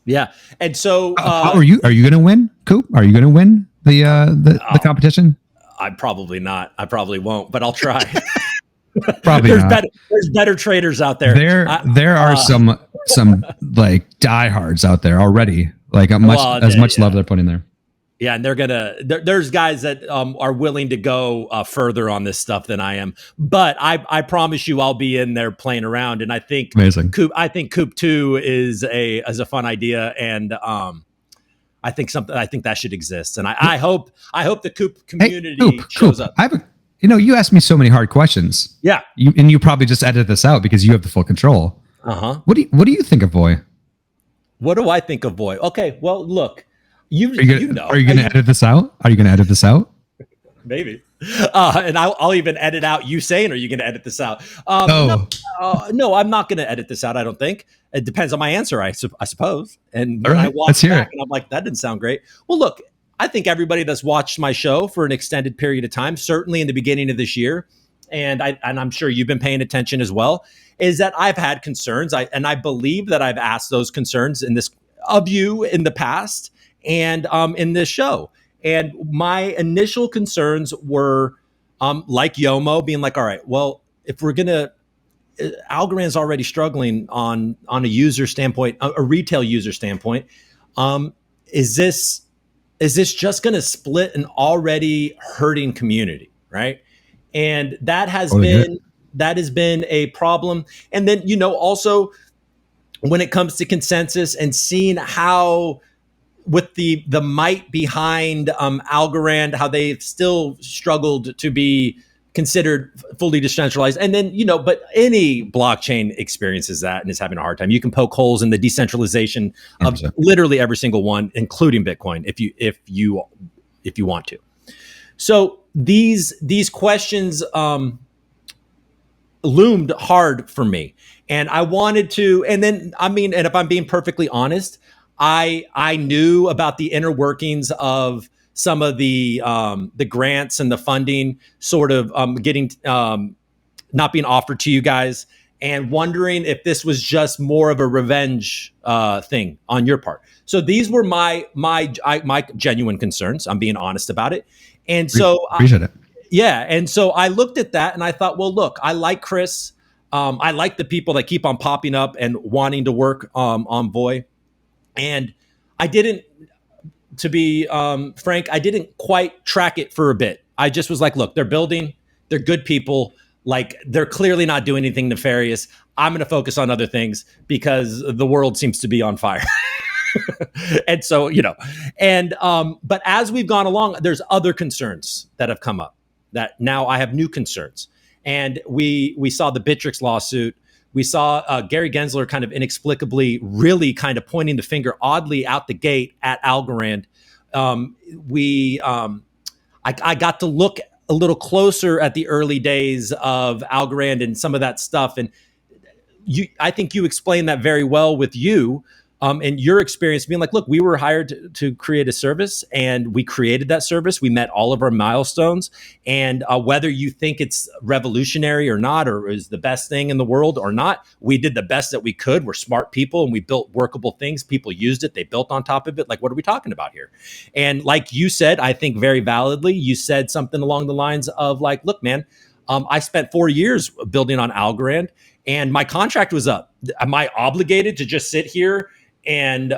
Yeah. And so how are you going to win, Coop? Are you going to win the competition? I'm probably not. I probably won't, but I'll try. Probably not. There's better traders out there. There are some like diehards out there already. Like much love they're putting there. Yeah, and there's guys that are willing to go further on this stuff than I am. But I promise you, I'll be in there playing around. And I think amazing. Coop 2 is a fun idea, and I think that should exist. And I hope the Coop community shows up. You asked me so many hard questions. Yeah, you probably just edited this out because you have the full control. What do you think of VOI? What do I think of VOI? Okay, well, look. Are you going to edit this out? Are you going to edit this out? Maybe. And I'll even edit out you saying, are you going to edit this out? No, I'm not going to edit this out, I don't think. It depends on my answer, I suppose. And when I watch back and I'm like, that didn't sound great. Well, look, I think everybody that's watched my show for an extended period of time, certainly in the beginning of this year, and I'm sure you've been paying attention as well, is that I've had concerns. I believe that I've asked those concerns of you in the past, and in this show. And my initial concerns were like Yomo being like, all right, well, if we're going to, Algorand's already struggling on a user standpoint, a retail user standpoint. Is this just going to split an already hurting community, right? And that has been a problem. And then, also when it comes to consensus and seeing how, with the might behind Algorand, how they've still struggled to be considered fully decentralized. And then, but any blockchain experiences that and is having a hard time. You can poke holes in the decentralization of 100%. Literally every single one, including Bitcoin, if you want to. So these questions loomed hard for me. And I wanted to, and if I'm being perfectly honest, I knew about the inner workings of some of the grants and the funding sort of getting not being offered to you guys, and wondering if this was just more of a revenge thing on your part. So these were my genuine concerns. I'm being honest about it, and so appreciate it. Yeah, and so I looked at that and I thought, well, look, I like Chris. I like the people that keep on popping up and wanting to work on VOI. And I didn't, to be frank, I didn't quite track it for a bit. I just was like, look, they're building, they're good people. Like, they're clearly not doing anything nefarious. I'm going to focus on other things because the world seems to be on fire. And so, but as we've gone along, there's other concerns that have come up that now I have new concerns. And we saw the Bittrex lawsuit. We saw Gary Gensler kind of inexplicably really kind of pointing the finger oddly out the gate at Algorand. I got to look a little closer at the early days of Algorand and some of that stuff. And I think you explained that very well with you. And your experience being like, look, we were hired to create a service, and we created that service. We met all of our milestones. And whether you think it's revolutionary or not, or is the best thing in the world or not, we did the best that we could. We're smart people, and we built workable things. People used it. They built on top of it. Like, what are we talking about here? And like you said, I think very validly, you said something along the lines of like, look, man, I spent 4 years building on Algorand, and my contract was up. Am I obligated to just sit here? And,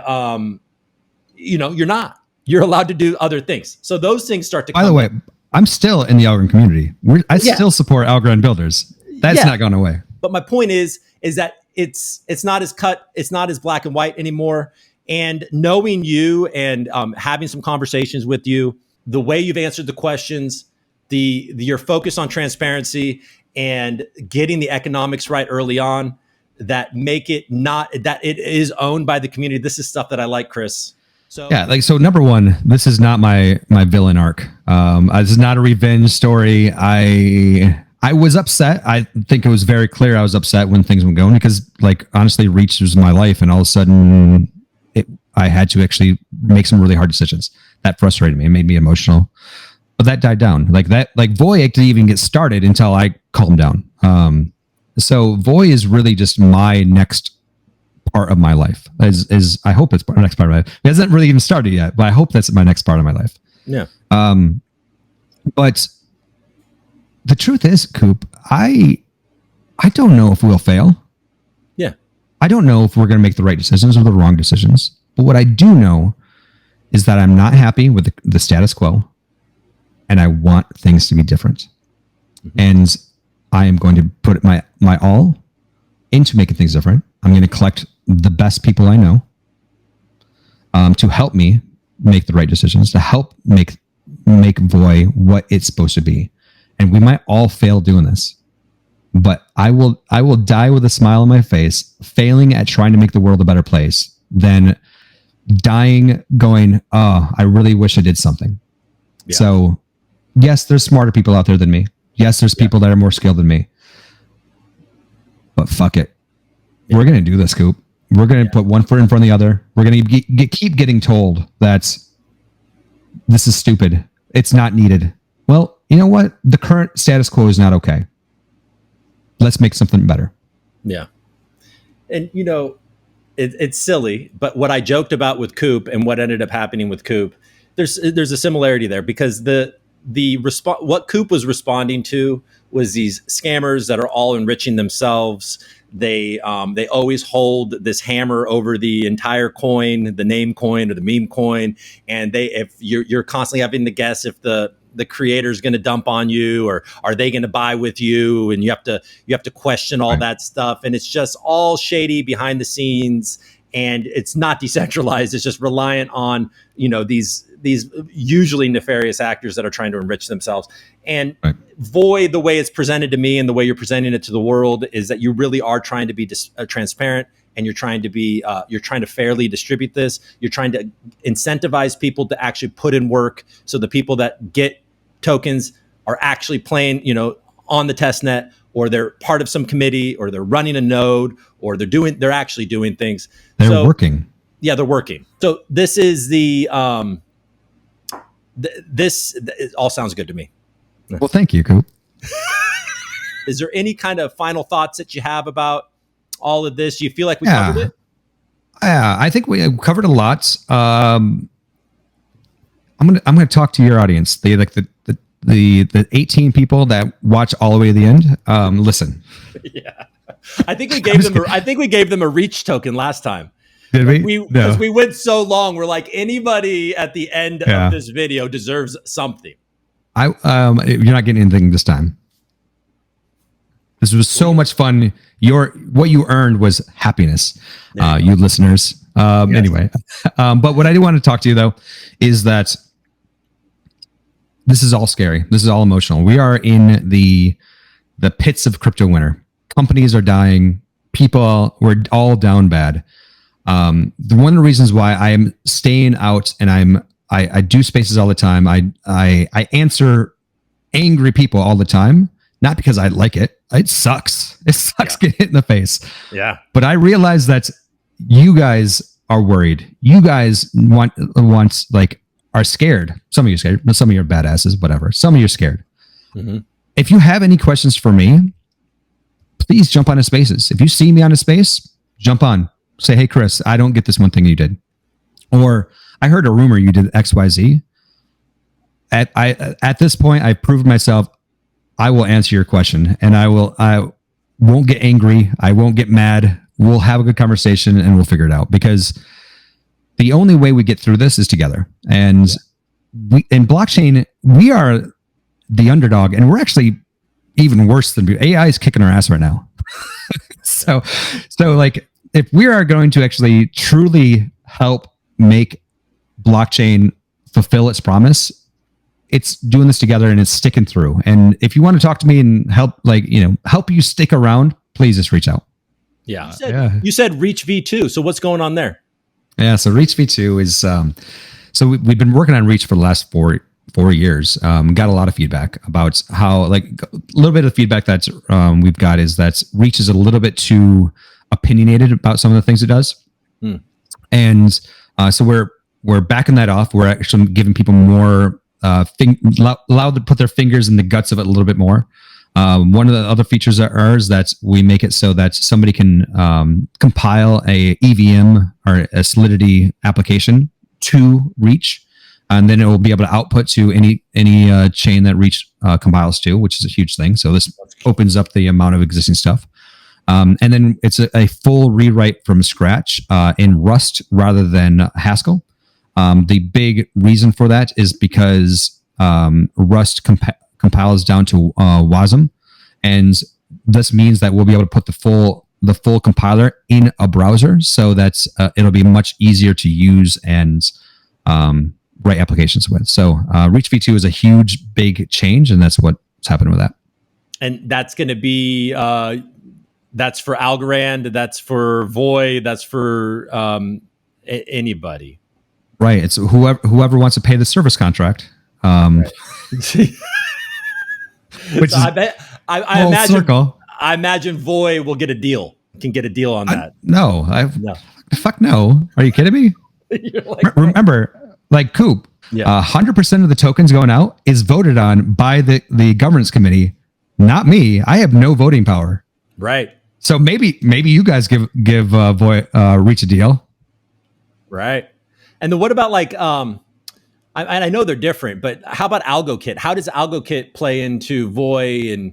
you're not. You're allowed to do other things. So those things start to come. By the way, I'm still in the Algorand community. I still support Algorand builders. That's not gone away. But my point is that it's not as cut. It's not as black and white anymore. And knowing you and having some conversations with you, the way you've answered the questions, your focus on transparency and getting the economics right early on, that make it not that it is owned by the community. This is stuff that I like, Chris. So so number one, this is not my villain arc. This is not a revenge story. I was upset. I think it was very clear I was upset when things were going, because like honestly, Reach was my life, and all of a sudden I had to actually make some really hard decisions. That frustrated me. It made me emotional. But that died down. Like VOI didn't even get started until I calmed down. So VOI is really just my next part of my life. Is I hope it's the next part of my life. It hasn't really even started yet, but I hope that's my next part of my life. Yeah. But the truth is, Coop, I don't know if we'll fail. Yeah. I don't know if we're going to make the right decisions or the wrong decisions. But what I do know is that I'm not happy with the status quo, and I want things to be different. Mm-hmm. And I am going to put my all into making things different. I'm going to collect the best people I know to help me make the right decisions, to help make VOI what it's supposed to be. And we might all fail doing this, but I will die with a smile on my face, failing at trying to make the world a better place, than dying going, oh, I really wish I did something. Yeah. So yes, there's smarter people out there than me. Yes, there's people that are more skilled than me. But fuck it. Yeah. We're going to do this, Coop. We're going to put one foot in front of the other. We're going to keep getting told that this is stupid. It's not needed. Well, you know what? The current status quo is not okay. Let's make something better. Yeah. And, it's silly, but what I joked about with Coop and what ended up happening with Coop, there's a similarity there, because what Coop was responding to was these scammers that are all enriching themselves. They always hold this hammer over the entire coin, the name coin or the meme coin, and if you're constantly having to guess if the creator is going to dump on you, or are they going to buy with you, and you have to question all that stuff, and it's just all shady behind the scenes, and it's not decentralized. It's just reliant on these usually nefarious actors that are trying to enrich themselves. And VOI, the way it's presented to me and the way you're presenting it to the world, is that you really are trying to be transparent, and you're trying to fairly distribute this. You're trying to incentivize people to actually put in work, so the people that get tokens are actually playing, on the test net, or they're part of some committee, or they're running a node, or they're actually doing things. They're working. Yeah, they're working. So this is it all sounds good to me. Well, thank you, Coop. Is there any kind of final thoughts that you have about all of this? Do you feel like we covered it? Yeah, I think we covered a lot. I'm gonna talk to your audience. The 18 people that watch all the way to the end. Listen. Yeah, I think we gave them a Reach token last time. Did we? Because we went so long. We're like, anybody at the end of this video deserves something. You're not getting anything this time. This was so much fun. What you earned was happiness, you listeners. Yes. Anyway, but what I do want to talk to you though is that this is all scary. This is all emotional. We are in the pits of crypto winter. Companies are dying. We're all down bad. One of the reasons why I am staying out and I do spaces all the time. I answer angry people all the time, not because I like it. It sucks. It sucks getting hit in the face. Yeah. But I realize that you guys are worried. You guys are scared. Some of you are scared, but some of you are badasses, whatever. Some of you are scared. Mm-hmm. If you have any questions for me, please jump on a spaces. If you see me on a space, jump on. Say, hey, Chris, I don't get this one thing you did. Or I heard a rumor you did XYZ. At this point, I've proved myself. I will answer your question, and I won't get angry. I won't get mad. We'll have a good conversation and we'll figure it out, because the only way we get through this is together. And in blockchain, we are the underdog, and we're actually even worse than AI is kicking our ass right now. so like, if we are going to actually truly help make blockchain fulfill its promise, it's doing this together and it's sticking through. And if you want to talk to me and help you stick around, please just reach out. Yeah. You said Reach V2. So what's going on there? Yeah. So Reach V2 is, so we've been working on Reach for the last four years. Got a lot of feedback about how, like, a little bit of feedback that we've got is that Reach is a little bit too opinionated about some of the things it does. And so we're backing that off. We're actually giving people more allowed to put their fingers in the guts of it a little bit more. One of the other features is that we make it so that somebody can compile a EVM or a Solidity application to Reach, and then it will be able to output to any chain that Reach compiles to, which is a huge thing. So this opens up the amount of existing stuff. And then it's a full rewrite from scratch in Rust rather than Haskell. The big reason for that is because Rust compiles down to WASM, and this means that we'll be able to put the full compiler in a browser, so that it'll be much easier to use and write applications with. So Reach V2 is a huge, big change, and that's what's happening with that. And that's going to be that's for Algorand, that's for VOI, that's for anybody. Right. It's whoever wants to pay the service contract. Right. Which so is I imagine circle. I imagine VOI will get a deal. Can get a deal on that. No. Fuck no. Are you kidding me? Remember, like Coop, 100% of the tokens going out is voted on by the governance committee, not me. I have no voting power. Right. So maybe you guys give VOI Reach a deal. Right. And then what about like, I know they're different, but how about AlgoKit? How does AlgoKit play into VOI and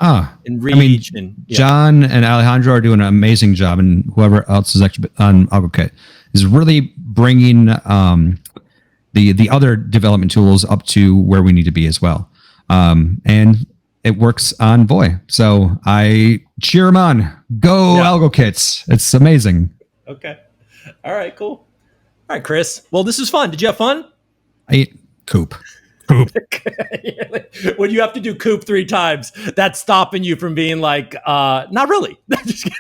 Reach? John and Alejandro are doing an amazing job, and whoever else is actually on AlgoKit is really bringing the other development tools up to where we need to be as well. And it works on VOI. So I cheer them on. Go AlgoKits. It's amazing. Okay. All right, cool. All right, Chris. Well, this is fun. Did you have fun? I ate Coop. When you have to do Coop 3 times, that's stopping you from being like, not really. Just kidding.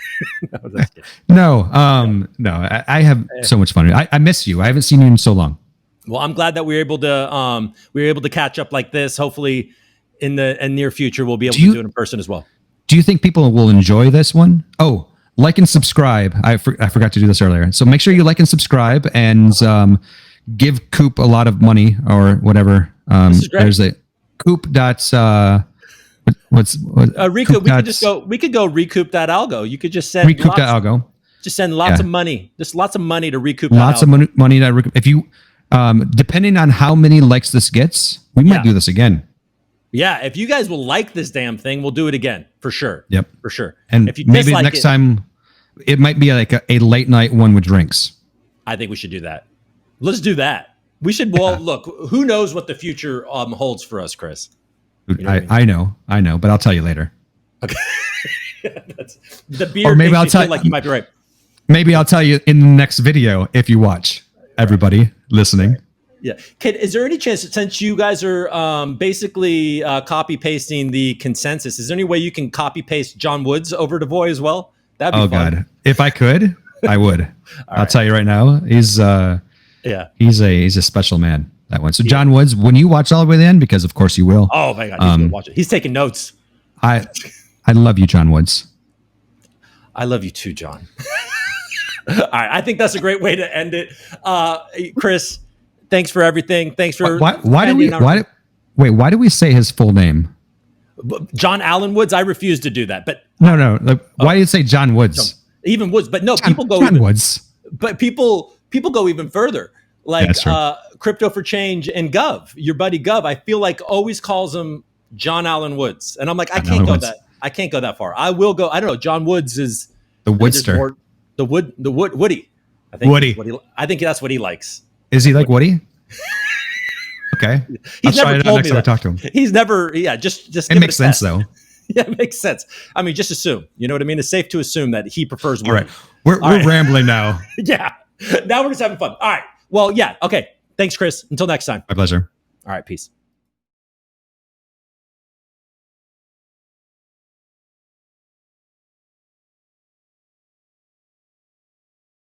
No, I have so much fun. I miss you. I haven't seen you in so long. Well, I'm glad that we were able to catch up like this. Hopefully, in the near future, we'll be able to do it in person as well. Do you think people will enjoy this one? Oh, like and subscribe. I forgot to do this earlier. So make sure you like and subscribe, and give Coop a lot of money or whatever. There's a Coop. Recoop. We could go recoop.algo. You could just send recoop.algo. Just send lots of money. Just lots of money to recoop. Lots of money to recoop. If you, depending on how many likes this gets, we might do this again. Yeah, if you guys will like this damn thing, we'll do it again for sure. Yep, for sure. And if you maybe next time, it might be like a late night one with drinks. I think we should do that. Let's do that. We should. Well, look, who knows what the future holds for us, Chris? You know I know, but I'll tell you later. Okay. That's, the beard or maybe makes I'll me tell feel like you might be right. Maybe I'll tell you in the next video if you watch. Everybody listening. Yeah. Is there any chance, since you guys are basically copy pasting the consensus, is there any way you can copy paste John Woods over to VOI as well? That'd be fun. God. If I could, I would. I'll tell you right now. He's a special man, that one. So John Woods, when you watch all the way to the end, because of course you will. Oh my God, he's gonna watch it. He's taking notes. I love you, John Woods. I love you too, John. All right, I think that's a great way to end it. Chris, thanks for everything. Thanks for why do we say his full name? John Allen Woods. I refuse to do that. But no. Why do you say John Woods? Even Woods, but no, people go John Woods. But people go even further. Like Crypto for Change and Gov, your buddy Gov, I feel like always calls him John Allen Woods, and I'm like, I can't go that far. I will go. I don't know. John Woods is the Woodster. Woody. I think Woody. I think that's what he likes. Is he like Woody? Okay. He's never told me that. I talk to him. He's never. Yeah. Just. It makes sense though. Yeah, it makes sense. I mean, just assume. You know what I mean? It's safe to assume that he prefers Woody. All right. We're rambling now. Yeah. Now we're just having fun. All right. Well, yeah. Okay. Thanks, Chris. Until next time. My pleasure. All right. Peace.